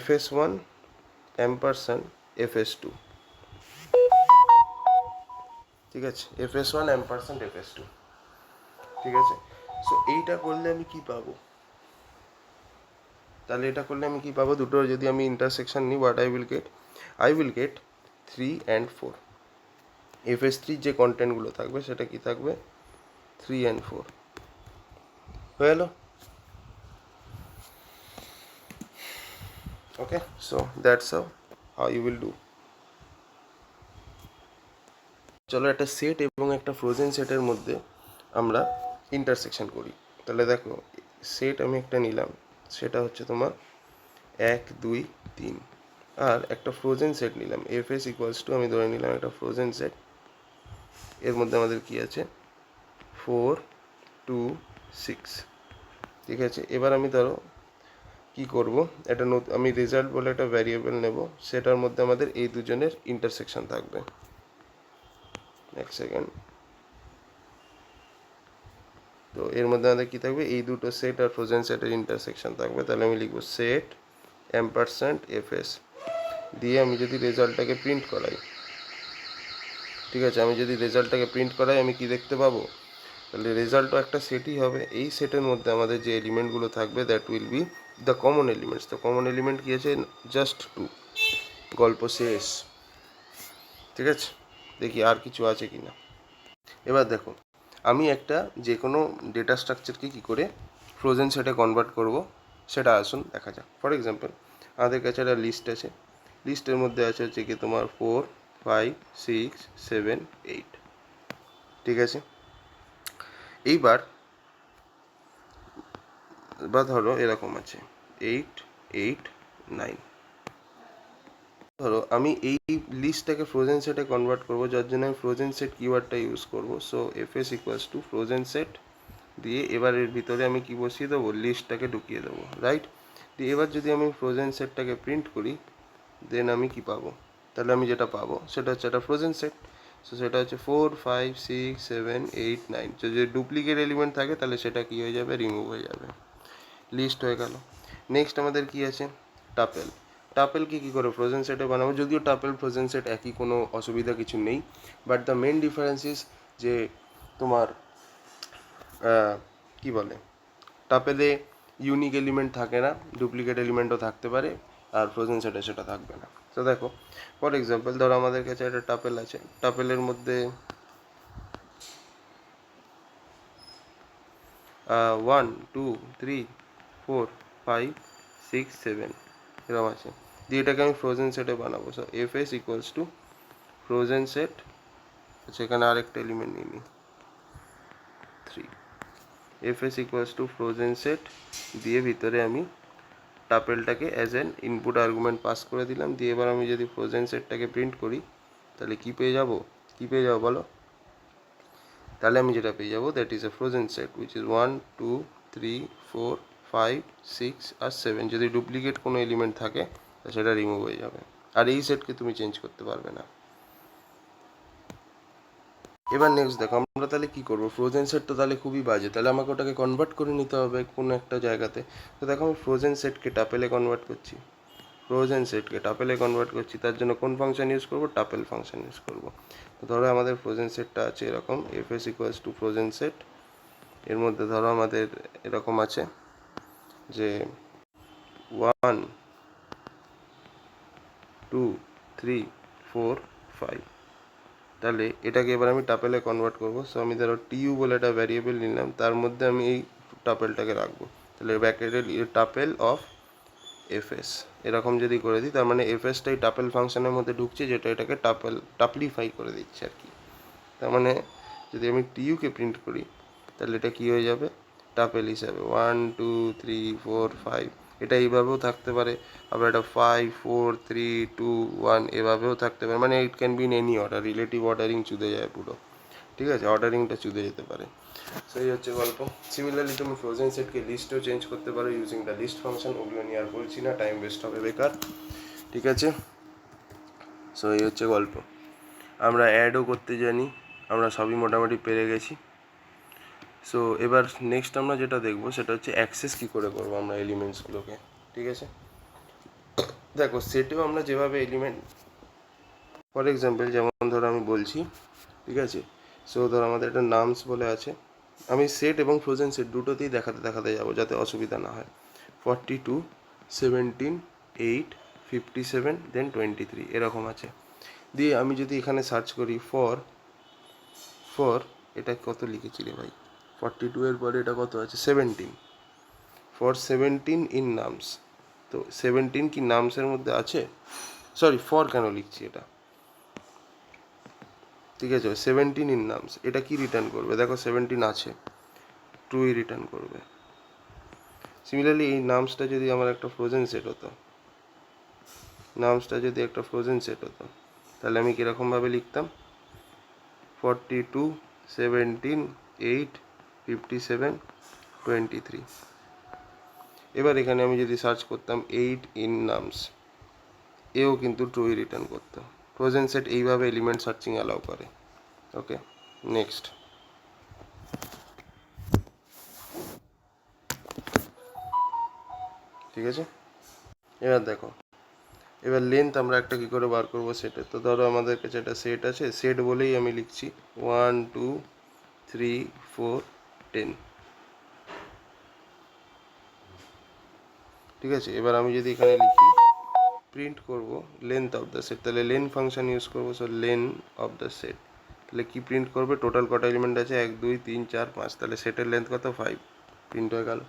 FS1 অ্যাম্পারস্যান্ড FS2, ঠিক আছে, FS1 অ্যাম্পারস্যান্ড FS2, ঠিক আছে। সো এইটা করলে আমি কি পাবো, তাহলে এটা করলে আমি কি পাবো, দুটোর যদি আমি ইন্টারসেকশন নিই, what I will get 3 and 4। FS3 যে কন্টেন্টগুলো থাকবে সেটা কি থাকবে, 3 অ্যান্ড 4, হয়ে গেল। Okay, so that's how you will do. চলো একটা সেট এবং একটা ফ্রোজেন সেটের মধ্যে আমরা ইন্টারসেকশন করি। তাহলে দেখো, সেট আমি একটা নিলাম, সেটা হচ্ছে তোমার 1 2 3, আর একটা ফ্রোজেন সেট নিলাম, FS ইকুয়ালস টু, আমি ধরে নিলাম একটা ফ্রোজেন সেট, এর মধ্যে আমাদের কি আছে, 4 2 6, ঠিক আছে। এবার আমি ধরো কি করব, একটা আমি রেজাল্ট বলে একটা ভ্যারিয়েবল নেব, সেটার মধ্যে আমাদের এই দুজনের ইন্টারসেকশন থাকবে। এক সেকেন্ড, তো এর মধ্যে আমাদের কী থাকবে, এই দুটো সেট আর ফ্রোজেন সেটের ইন্টারসেকশন থাকবে। তাহলে আমি লিখব সেট অ্যাম্পারস্যান্ড FS, দিয়ে আমি যদি রেজাল্টটাকে প্রিন্ট করাই, ঠিক আছে, আমি যদি রেজাল্টটাকে প্রিন্ট করাই, আমি কি দেখতে পাবো, তাহলে রেজাল্টও একটা সেটই হবে। এই সেটের মধ্যে আমাদের যে এলিমেন্টগুলো থাকবে, that will be the common elements. তো কমন এলিমেন্ট কী আছে, জাস্ট 2, গল্প শেষ, ঠিক আছে। দেখি আর কিছু আছে কি না। এবার দেখো আমি একটা যে কোনো ডেটা স্ট্রাকচারকে কী করে ফ্রোজেন সেটে কনভার্ট করব সেটা আসুন দেখা যাক। ফর এক্সাম্পল আমাদের কাছে একটা লিস্ট আছে, লিস্টের মধ্যে আছে হচ্ছে কি তোমার 4 5 6 7 8, ঠিক আছে। এইবার বা ধরো এরকম আছে 8 8 9। ধরো আমি এই লিস্টটাকে ফ্রোজেন সেটে কনভার্ট করব, যার জন্য আমি ফ্রোজেন সেট কিওয়ার্ডটা ইউজ করব। So FS equals to frozen set দিয়ে এবার এর ভিতরে আমি কি বসিয়ে দেবো, লিস্টটাকে ঢুকিয়ে দেবো, রাইট। দিয়ে এবার যদি আমি ফ্রোজেন সেটটাকে প্রিন্ট করি দেন আমি কি পাবো, তাহলে আমি যেটা পাবো সেটা হচ্ছে একটা ফ্রোজেন সেট। সো সেটা হচ্ছে 4 5 6 7 8 9। যদি ডুপ্লিকেট এলিমেন্ট থাকে তাহলে সেটা কি হয়ে যাবে, রিমুভ হয়ে যাবে, লিস্ট হয়ে গেল। নেক্সট আমাদের কি আছে, টাপেল। টাপেলকে কী করে ফ্রোজেন সেটে বানাবো, যদিও টাপেল ফ্রোজেন সেট একই, কোনো অসুবিধা কিছু নেই, but the main difference is যে তোমার কি বলে, টাপেলে ইউনিক এলিমেন্ট থাকে না, ডুপ্লিকেট এলিমেন্টও থাকতে পারে, আর ফ্রোজেন সেটে সেটা থাকবে না। তো দেখো ফর এক্সাম্পল ধরো আমাদের কাছে একটা টাপেল আছে, টাপেলের মধ্যে 1 2 3 4 5 6 7 এরকম আছে। দিয়ে এটাকে আমি ফ্রোজেন সেটে বানাবো। So F S equals to frozen set, সেখানে আরেকটা এলিমেন্ট নিয়ে নিই 3। F S equals to frozen set দিয়ে ভিতরে আমি টাপেলটাকে as an input argument pass করে দিলাম। দিয়ে এবার আমি যদি ফ্রোজেন সেটটাকে প্রিন্ট করি তাহলে কী পেয়ে যাবো, কী পেয়ে যাবো বলো, তাহলে আমি যেটা পেয়ে যাবো that is A frozen set which is 1 2 3 4 5 6 আর 7। যদি ডুপ্লিকেট কোনো এলিমেন্ট থাকে সেটা রিমুভ হয়ে যাবে, আর এই সেটকে তুমি চেঞ্জ করতে পারবে না। এবার নেক্সট দেখো আমরা তাহলে কী করবো, ফ্রোজেন সেট তো তাহলে খুবই বাজে, তাহলে আমাকে ওটাকে কনভার্ট করে নিতে হবে কোনো একটা জায়গাতে। তো দেখো আমি ফ্রোজেন সেটকে টাপেলে কনভার্ট করছি, ফ্রোজেন সেটকে টাপেলে কনভার্ট করছি, তার জন্য কোন ফাংশন ইউজ করবো, টাপেল ফাংশন ইউজ করবো। তো ধরো আমাদের ফ্রোজেন সেটটা আছে এরকম, F S equals to frozen set, এর মধ্যে ধরো আমাদের এরকম আছে যে 1 2 3 4 5। তাহলে এটাকে এবার আমি টাপেলে কনভার্ট করবো। সো আমি ধরো টিইউ বলে একটা ভ্যারিয়েবল নিলাম, তার মধ্যে আমি এই টাপেলটাকে রাখবো। তাহলে ব্র্যাকেটের টাপেল অফ এফএস এরকম যদি করে দিই, তার মানে এফএসটাই টাপেল ফাংশনের মধ্যে ঢুকছে, যেটা এটাকে টাপলিফাই করে দিচ্ছে আর কি। তার মানে যদি আমি টিইউকে প্রিন্ট করি তাহলে এটা কী হয়ে যাবে, টাপেল হিসাবে 1 2 3 4 5। এটা এইভাবেও থাকতে পারে, আবার এটা 5 4 3 2 1 এভাবেও থাকতে পারে, মানে it can be in any order, relative ordering চুদে যায় পুরো, ঠিক আছে, অর্ডারিংটা চুদে যেতে পারে। সেই হচ্ছে গল্প। সিমিলারলি তুমি ফ্রোজেন সেটকে লিস্টও চেঞ্জ করতে পারো ইউজিং দ্য লিস্ট ফাংশন, ওগুলো নিয়ে আর বলছি না, টাইম ওয়েস্ট হবে বেকার, ঠিক আছে। সো এই হচ্ছে গল্প। আমরা অ্যাডও করতে জানি, আমরা সবই মোটামুটি পেরে গেছি। সো এবার নেক্সট আমরা যেটা দেখবো সেটা হচ্ছে অ্যাক্সেস কী করে করবো আমরা এলিমেন্টসগুলোকে, ঠিক আছে। দেখো সেটেও আমরা যেভাবে এলিমেন্ট, ফর এক্সাম্পল যেমন ধরো আমি বলছি, ঠিক আছে। সো ধরো আমাদের একটা নামস বলে আছে, আমি সেট এবং ফ্রোজেন সেট দুটোতেই দেখাতে দেখাতে যাবো যাতে অসুবিধা না হয়। 42 17 8 57 দেন 23 এরকম আছে। দিয়ে আমি যদি এখানে সার্চ করি ফর ফর এটা কত লিখেছি রে ভাই, 42 এর পরে এটা কত আছে 17, ফর 17 ইন নামস। তো 17 কি নামসের মধ্যে আছে, সরি ফর কেন লিখছি এটা, ঠিক আছে। 17 ইন নামস এটা কি রিটার্ন করবে, দেখো 17 আছে, ট্রুই রিটার্ন করবে। সিমিলারলি এই নামসটা যদি আমার একটা ফ্রোজেন সেট হতো, নামসটা যদি একটা ফ্রোজেন সেট হতো তাহলে আমি কীরকমভাবে লিখতাম, 42 17 8 57 23। এবার এখানে আমি যদি সার্চ করতাম 8 ইন নামস, এও কিন্তু ট্রুই রিটার্ন করতো। ফ্রোজেন সেট এইভাবে এলিমেন্ট সার্চিং অ্যালাউ করে। ওকে নেক্সট, ঠিক আছে। এবার দেখো এবার লেন্থ আমরা একটা কী করে বার করবো সেটে। তো ধরো আমাদের কাছে একটা সেট আছে, সেট বলেই আমি লিখছি 1 2 3 4 10, ঠিক আছে। এবার আমি যদি এখানে লিখি প্রিন্ট করব লেন্থ অফ দ্য সেট, তাহলে লেন ফাংশন ইউজ করবো। So lane of the set তাহলে কি প্রিন্ট করবে, টোটাল কটা এলিমেন্ট আছে 1 2 3 4 5, তাহলে সেটের লেন্থ কত 5, প্রিন্ট হয়ে গেল।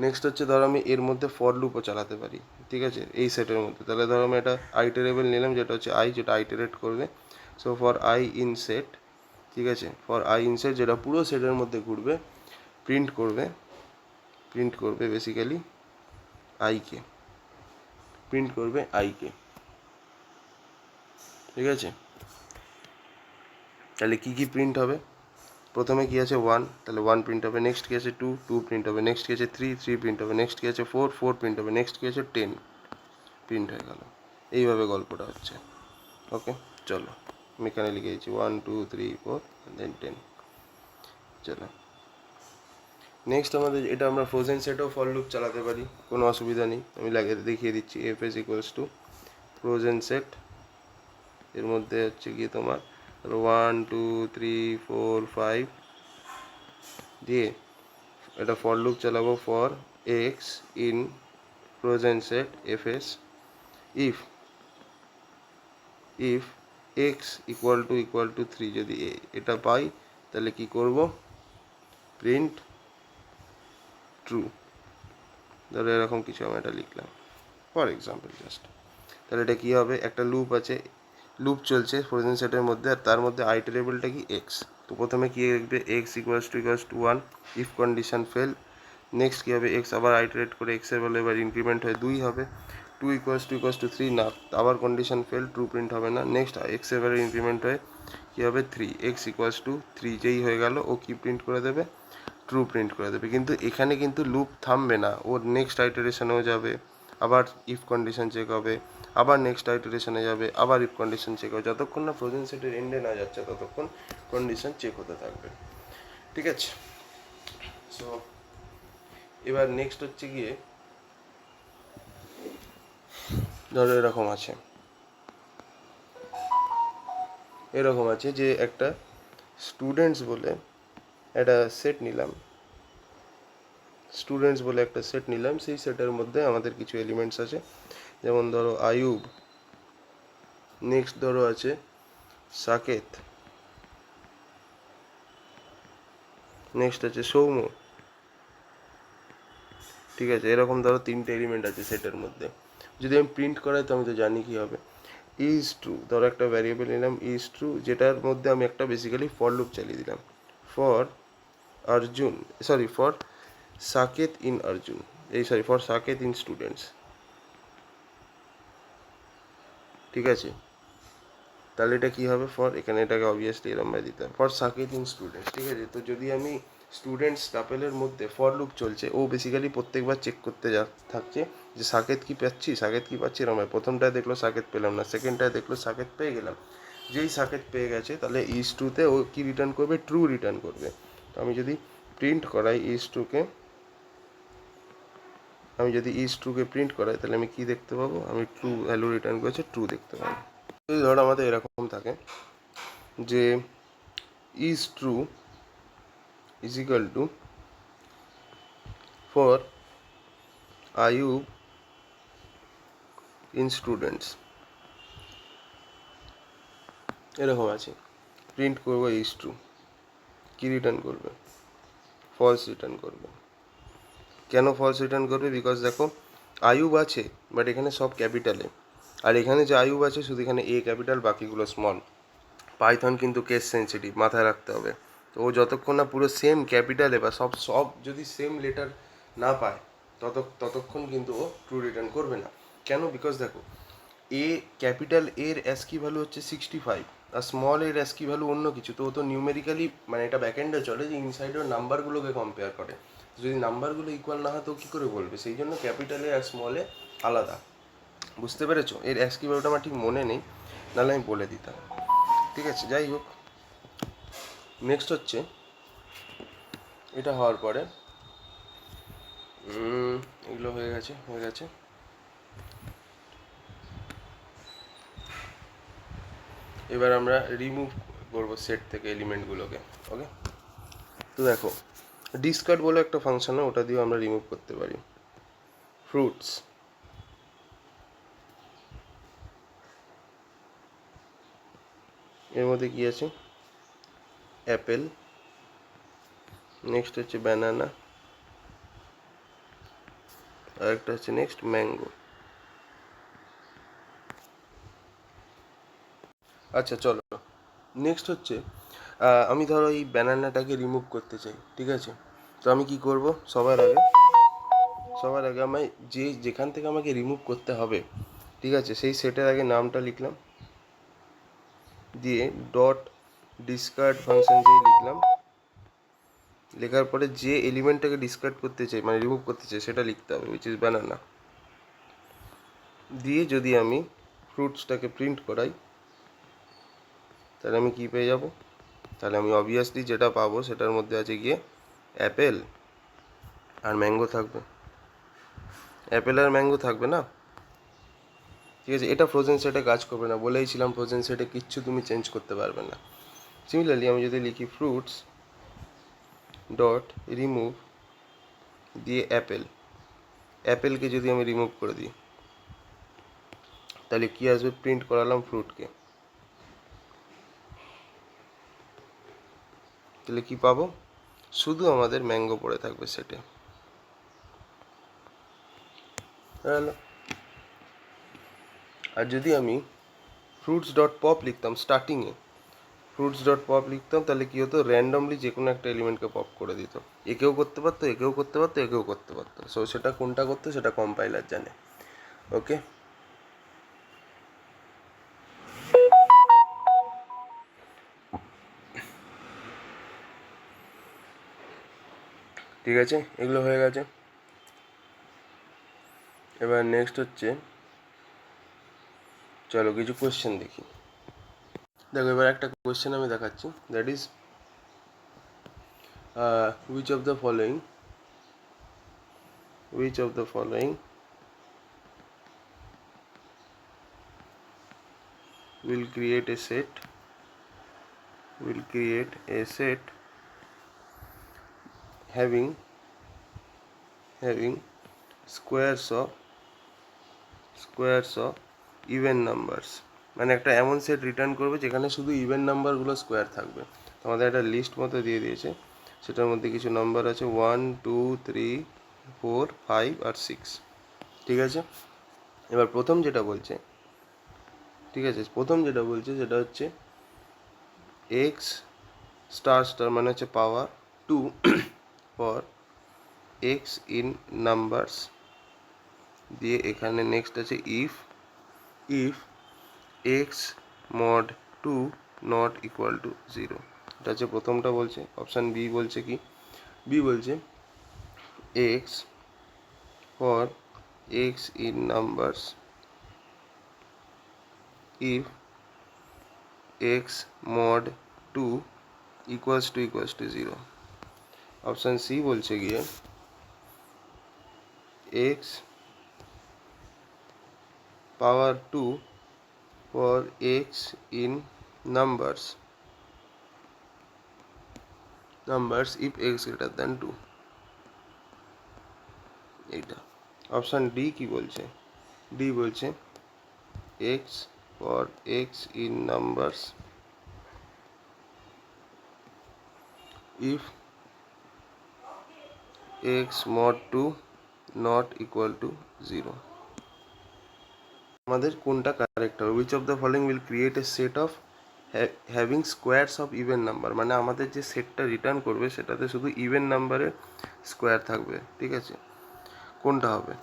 নেক্সট হচ্ছে ধরো আমি এর মধ্যে ফর লুপও চালাতে পারি, ঠিক আছে, এই সেটের মধ্যে। তাহলে ধরো আমি একটা আইটারেবল নিলাম যেটা হচ্ছে আই, যেটা আইটারেট করবে। So for I in shed, ঠিক আছে, ফর আই ইন সেট যেটা পুরো সেটের মধ্যে ঘুরবে, প্রিন্ট করবে বেসিক্যালি আইকে, প্রিন্ট করবে আইকে, ঠিক আছে। তাহলে কী কী প্রিন্ট হবে, প্রথমে কি আছে 1, তাহলে 1 প্রিন্ট হবে। নেক্সট কি আছে 2, 2 প্রিন্ট হবে। নেক্সট কি আছে 3, 3 প্রিন্ট হবে। নেক্সট কি আছে 4, 4 প্রিন্ট হবে। নেক্সট কি আছে 10, প্রিন্ট হয়ে গেল। এইভাবে গল্পটা হচ্ছে। ওকে, চলো আমি এখানে লিখে দিচ্ছি 1 2 3 4 দেন 10। চলো নেক্সট আমাদের এটা আমরা ফ্রোজেন সেটও ফর লুপ চালাতে পারি, কোনো অসুবিধা নেই। আমি দেখিয়ে দিচ্ছি। F S equals to frozen set, এর মধ্যে হচ্ছে গিয়ে তোমার 1 2 3 4 5 দিয়ে এটা ফর লুপ চালাবো for x in frozen set F S if if x equal to 3, যদি এটা পাই তাহলে কি করব, প্রিন্ট ট্রু। ধরো এরকম কিছু আমি এটা লিখলাম ফর এক্সাম্পল জাস্ট। তাহলে এটা কী হবে, একটা লুপ আছে, লুপ চলছে ফ্রোজেন সেটের মধ্যে, আর তার মধ্যে আইটারেবলটা কি এক্স। তো প্রথমে কী লিখবে, X equals to 1, if condition fail. Next কী হবে, এক্স আবার আইটারেট করে এক্সের ভ্যালু এবার ইনক্রিমেন্ট হয়ে 2 হবে। 2 ইকুয়ালস টু 3 না, আবার কন্ডিশন ফেল, ট্রু প্রিন্ট হবে না। নেক্সট এক্সের ভ্যালু ইনক্রিমেন্ট হয়ে কী হবে 3, এক্স ইকুয়ালস টু 3 যেই হয়ে গেল ও কি প্রিন্ট করে দেবে, ট্রু প্রিন্ট করে দেবে। কিন্তু এখানে কিন্তু লুপ থামবে না, ওর নেক্সট আইটারেশনেও যাবে, আবার ইফ কন্ডিশন চেক হবে, আবার নেক্সট আইটারেশনে যাবে, আবার ইফ কন্ডিশন চেক হবে। যতক্ষণ না ফ্রোজেন সেটের এন্ডে না যাচ্ছে ততক্ষণ কন্ডিশন চেক হতে থাকবে, ঠিক আছে। সো এবার নেক্সট হচ্ছে গিয়ে ধরো এরকম আছে যে একটা স্টুডেন্টস বলে একটা সেট নিলাম, সেই সেটের মধ্যে আমাদের কিছু এলিমেন্টস আছে, যেমন ধরো আয়ুব, নেক্সট ধরো আছে সাকেত, নেক্সট আছে সৌম্য, ঠিক আছে। এরকম ধরো 3টে এলিমেন্ট আছে সেটের মধ্যে। যদি আমি প্রিন্ট করাই তো আমি তো জানি কী হবে, ইজ ট্রু। ধরো একটা ভ্যারিয়েবল নিলাম ইজ ট্রু, যেটার মধ্যে আমি একটা বেসিক্যালি ফর লুপ চালিয়ে দিলাম, for Arjun, for Saket in Arjun, for Saket in students, ঠিক আছে। তাহলে এটা কী হবে, ফর এখানে এটাকে অবভিয়াসলি এরম ভাবে দিতে হবে, ফর সাকেত ইন স্টুডেন্টস, ঠিক আছে। তো যদি আমি স্টুডেন্টস টাপেলের মধ্যে ফর লুপ চলছে, ও বেসিক্যালি প্রত্যেকবার চেক করতে থাকছে যে সাকেত কি পাচ্ছি এরম হয়। প্রথমটায় দেখলো সাকেত পেলাম না, সেকেন্ডটায় দেখলো সাকেত পেয়ে গেলাম। যেই সাকেত পেয়ে গেছে তাহলে ইজ ট্রুতে ও কী রিটার্ন করবে, ট্রু রিটার্ন করবে। তো আমি যদি প্রিন্ট করাই ইজ ট্রুকে প্রিন্ট করাই, তাহলে আমি কি দেখতে পাবো, আমি ট্রু ভ্যালু রিটার্ন করেছে, ট্রু দেখতে পাবো। যদি ধরো আমাদের এরকম থাকে যে is true is equal to for Ayub in students, এরকম আছে, প্রিন্ট করবো ইজ ট্রু, কী রিটার্ন করবে, ফলস রিটার্ন করবে। কেন ফলস রিটার্ন করবে, বিকজ দেখো আয়ুব আছে বাট এখানে সব ক্যাপিটালে, আর এখানে যে আয়ুব আছে শুধু এখানে এ ক্যাপিটাল, বাকিগুলো স্মল। পাইথন কিন্তু কেস সেন্সিটিভ, মাথায় রাখতে হবে। তো ও যতক্ষণ না পুরো সেম ক্যাপিটালে বা সব যদি সেম লেটার না পায় ততক্ষণ কিন্তু ও ট্রু রিটার্ন করবে না। কেন, বিকজ দেখো এ ক্যাপিটাল এর অ্যাস্কি ভ্যালু হচ্ছে 65, আর স্মল এর অ্যাস্কি ভ্যালু অন্য কিছু। তো ও তো নিউমেরিক্যালি মানে এটা ব্যাকএন্ডে চলে যে ইনসাইডের নাম্বারগুলোকে কম্পেয়ার করে, যদি নাম্বারগুলো ইকুয়াল না হয় তো কী করে বলবে, সেই জন্য ক্যাপিটালে আর স্মলে আলাদা। বুঝতে পেরেছো, এর অ্যাস্কি ভ্যালুটা আমার ঠিক মনে নেই, নাহলে আমি বলে দিতাম, ঠিক আছে। যাই হোক, নেক্সট হচ্ছে এটা হওয়ার পরে এগুলো হয়ে গেছে। এবার আমরা রিমুভ করবো সেট থেকে এলিমেন্টগুলোকে, ওকে। তো দেখো ডিসকার্ড বলে একটা ফাংশন, ওটা দিয়েও আমরা রিমুভ করতে পারি। ফ্রুটস, এর মধ্যে কি আছে, অ্যাপেল, নেক্সট হচ্ছে ব্যানানা, আর একটা হচ্ছে নেক্সট ম্যাঙ্গো। আচ্ছা চলো, নেক্সট হচ্ছে আমি ধরো এই ব্যানানাটাকে রিমুভ করতে চাই, ঠিক আছে? তো আমি কি করব? সবার আগে আমি যেখান থেকে আমাকে রিমুভ করতে হবে, ঠিক আছে, সেই সেটের আগে নামটা লিখলাম, দিয়ে ডট ডিসকার্ড ফাংশন যেই লিখলাম, লেখার পরে যে এলিমেন্টটাকে ডিসকার্ড করতে চাই মানে রিমুভ করতে চাই সেটা লিখতে হবে, উইচ ইজ ব্যানানা। দিয়ে যদি আমি ফ্রুটসটাকে প্রিন্ট করাই, তাহলে আমি কি পেয়ে যাব? তাহলে আমি অবভিয়াসলি যেটা পাবো সেটার মধ্যে আছে গিয়ে অ্যাপেল আর ম্যাঙ্গো থাকবে, অ্যাপেল আর ম্যাঙ্গো থাকবে না? ঠিক আছে, এটা ফ্রোজেন সেটে কাজ করবে না, বলেইছিলাম ফ্রোজেন সেটে কিচ্ছু তুমি চেঞ্জ করতে পারবে না। সিমিলারলি আমি যদি লিখি ফ্রুটস ডট রিমুভ দিয়ে অ্যাপেল, অ্যাপেলকে যদি আমি রিমুভ করে দিই, তাহলে কি আসবে? প্রিন্ট করালাম ফ্রুটকে, তাহলে কি পাবো? শুধু আমাদের ম্যাঙ্গো পড়ে থাকবে সেটে। হ্যালো, আর যদি আমি ফ্রুটস ডট পপ লিখতাম স্টার্টিংয়ে, ফ্রুটস ডট পপ লিখতাম, তাহলে কী হতো? র্যান্ডমলি যে কোনো একটা এলিমেন্টকে পপ করে দিত। একেও করতে পারতো, একেও করতে পারতো, একেও করতে পারতো। সো সেটা কোনটা করতো সেটা কম্পাইলার জানে। ওকে, ঠিক আছে, এগুলো হয়ে গেছে। এবার নেক্সট হচ্ছে, চলো কিছু কোয়েশ্চেন দেখি। দেখো এবার একটা কোয়েশ্চেন আমি দেখাচ্ছি, that is which of the following will create a set having squares of even numbers. মানে একটা এমন সেট রিটার্ন করবে যেখানে শুধু ইভেন নাম্বারগুলো স্কোয়ার থাকবে। তো আমাদের একটা লিস্ট মতো দিয়ে দিয়েছে, সেটার মধ্যে কিছু নাম্বার আছে 1 2 3 4 5 আর 6, ঠিক আছে? এবার প্রথম যেটা বলছে, ঠিক আছে, সেটা হচ্ছে এক্স স্টার স্টার মানে হচ্ছে পাওয়ার 2 ফর এক্স ইন নাম্বারস, দিয়ে এখানে নেক্সট আছে if x mod 2 not equal two 0। এটা হচ্ছে প্রথমটা বলছে। অপশান বি বলছে কি? বি বলছে x for x in numbers if x mod 2 equals to 0। Option C বলছে গিয়ে x power 2 for x in numbers if x greater than 2। এইটা। অপশান ডি কি বলছে? ডি বলছে x for x in numbers if x mod 2 not equal to 0। আমাদের কোনটা correct হবে? Which of the following will create a set of having squares of even number. মানে আমাদের যে সেটটা রিটার্ন করবে সেটাতে শুধু ইভেন নাম্বারের স্কোয়ার থাকবে, ঠিক আছে? কোনটা হবে?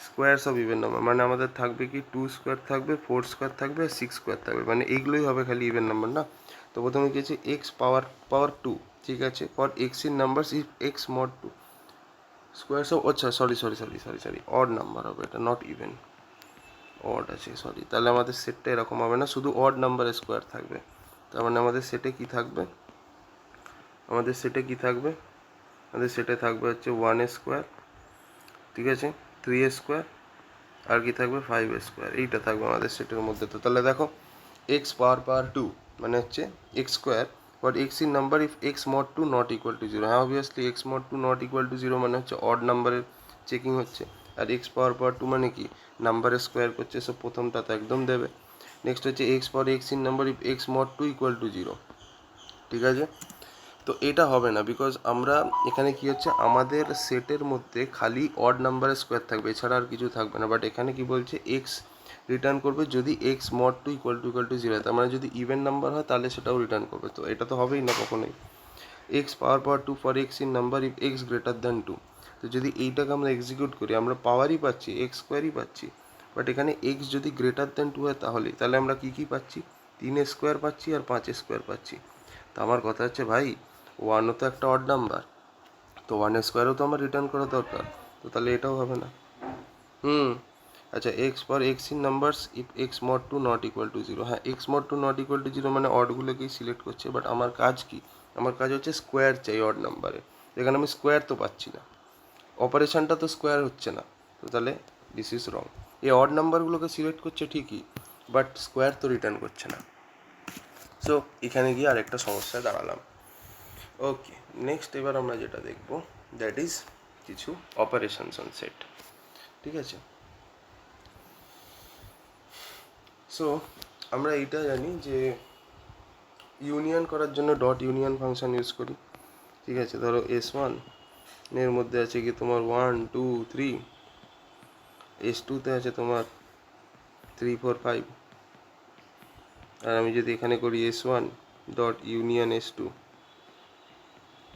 স্কোয়ারস অফ ইভেন নাম্বার মানে আমাদের থাকবে কি 2 স্কোয়ার থাকবে, 4 স্কোয়ার থাকবে, 6 স্কোয়ার থাকবে, মানে এইগুলোই হবে খালি ইভেন নাম্বার না? তো প্রথমে কি আছে? এক্স পাওয়ার 2, ঠিক আছে, for x in numbers if x mod 2 squares of, আচ্ছা সরি অড নাম্বার হবে এটা, নট ইভেন, অড আছে, সরি। তাহলে আমাদের সেটটা এরকম হবে না, শুধু অড নাম্বারের স্কোয়ার থাকবে। তার মানে আমাদের সেটে কি থাকবে? আমাদের সেটে থাকবে হচ্ছে 1 স্কোয়ার, ঠিক আছে, 3 স্কোয়ার, আর কি থাকবে 5 স্কোয়ার। এইটা থাকবে আমাদের সেটের মধ্যে। তো তাহলে দেখো এক্স পাওয়ার 2 মানে হচ্ছে x square but x in number if x mod 2 not equal two 0। হ্যাঁ obviously x mod 2 not equal two 0 মানে হচ্ছে অড নাম্বারের চেকিং হচ্ছে, আর এক্স পাওয়ার 2 মানে কি নাম্বারের স্কোয়ার করছে, সব প্রথমটা তো একদম দেবে। নেক্সট হচ্ছে x in number if x mod 2 equal to 0। ঠিক আছে? তো এটা হবে না, বিকজ আমরা এখানে কি হচ্ছে, আমাদের সেটের মধ্যে খালি অড নাম্বারের স্কোয়ার থাকবে, এছাড়া আর কিছু থাকবে না। বাট এখানে কি বলছে, এক্স রিটার্ন করবে যদি x mod two equal to zero, তার মানে যদি ইভেন নাম্বার হয় তাহলে সেটাও রিটার্ন করবে। তো এটা তো হবেই না কখনোই। X power 2 for x in number if x greater than 2। তো যদি এইটাকে আমরা এক্সিকিউট করি, আমরা পাওয়ারই পাচ্ছি, এক্স স্কোয়ারই পাচ্ছি। বাট এখানে এক্স যদি গ্রেটার দ্যান 2 হয় তাহলে আমরা কী কী পাচ্ছি, 3 স্কোয়ার পাচ্ছি আর 5 স্কোয়ার পাচ্ছি। তো আমার কথা হচ্ছে ভাই, ওয়ানও তো একটা অড নাম্বার, তো 1 স্কোয়ারও তো আমার রিটার্ন করা দরকার। তো তাহলে এটাও হবে না। আচ্ছা, x for x in numbers if x mod two not equal to zero. হ্যাঁ, x mod two not equal to zero মানে অডগুলোকেই সিলেক্ট করছে। বাট আমার কাজ কি, আমার কাজ হচ্ছে স্কোয়ার চাই অড নাম্বারে। এখানে আমি স্কোয়ার তো পাচ্ছি না, অপারেশনটা তো স্কোয়ার হচ্ছে না। তো তাহলে দিস ইজ রং। এই অড নাম্বারগুলোকে সিলেক্ট করছে ঠিকই, বাট স্কোয়ার তো রিটার্ন করছে না। সো এখানে গিয়ে আরেকটা সমস্যায় দাঁড়ালাম। ওকে, নেক্সট এবার আমরা যেটা দেখব, দ্যাট ইজ কিছু অপারেশনস অন সেট। ঠিক আছে? সো আমরা এইটা জানি যে ইউনিয়ন করার জন্য ডট ইউনিয়ন ফাংশন ইউজ করি। ঠিক আছে? ধরো S1 এর মধ্যে আছে কি তোমার 1 2 3, S2তে আছে তোমার 3 4 5। আর আমি যদি এখানে করি S1 ডট ইউনিয়ন S2,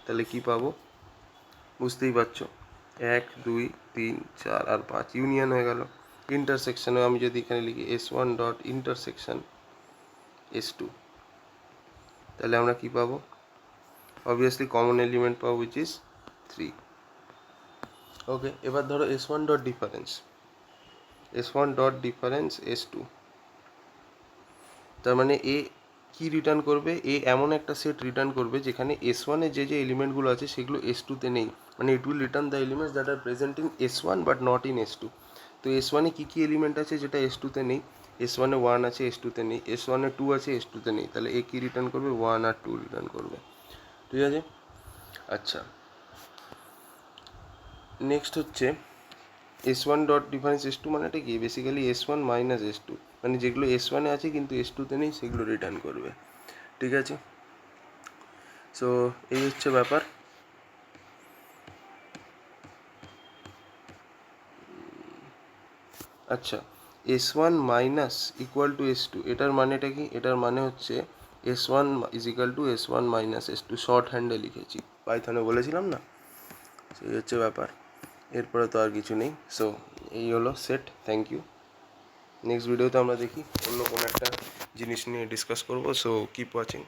তাহলে কি পাবো বুঝতেই পারছো, 1 2 3 4 আর 5 ইউনিয়ন হয়ে গেল। ইন্টারসেকশনে আমি যদি এখানে লিখি S1 ডট ইন্টারসেকশন S2, তাহলে আমরা কি পাবো, অবভিয়াসলি কমন এলিমেন্ট পাবো, উইচ ইজ 3। ওকে, এবার ধরো S1 dot difference, S1 dot difference S2, তার মানে এ কি রিটার্ন করবে, এ এমন একটা সেট রিটার্ন করবে যেখানে S1 এ যে এলিমেন্টগুলো আছে সেগুলো S2তে নেই। মানে it will return the elements that are present in S1 but not in S2। তো S1 এ কী কী এলিমেন্ট আছে যেটা S2তে নেই, S1 এ 1 আছে, S2তে নেই, S1 এ 2 আছে, S2তে নেই, তাহলে এ কী রিটার্ন করবে, 1 আর 2 রিটার্ন করবে। ঠিক আছে? আচ্ছা, নেক্সট হচ্ছে S1 ডট ডিফারেন্স S2 মানেটা কি, বেসিক্যালি S1 মাইনাস S2, মানে যেগুলো S1 এ আছে কিন্তু S2তে নেই সেগুলো রিটার্ন করবে। ঠিক আছে? সো এই হচ্ছে ব্যাপার। আচ্ছা, S1 minus equal to S2, এটার মানেটা কি, এটার মানে হচ্ছে S1 is equal to S1 minus S2, short হ্যান্ডে লিখেছি, পাইথনে বলেছিলাম না। সেই হচ্ছে ব্যাপার, এরপরে তো আর কিছু নেই। সো এই হলো সেট। Thank you. নেক্সট ভিডিওতে আমরা দেখি অন্য কোনো একটা জিনিস নিয়ে ডিসকাস করবো। So keep watching.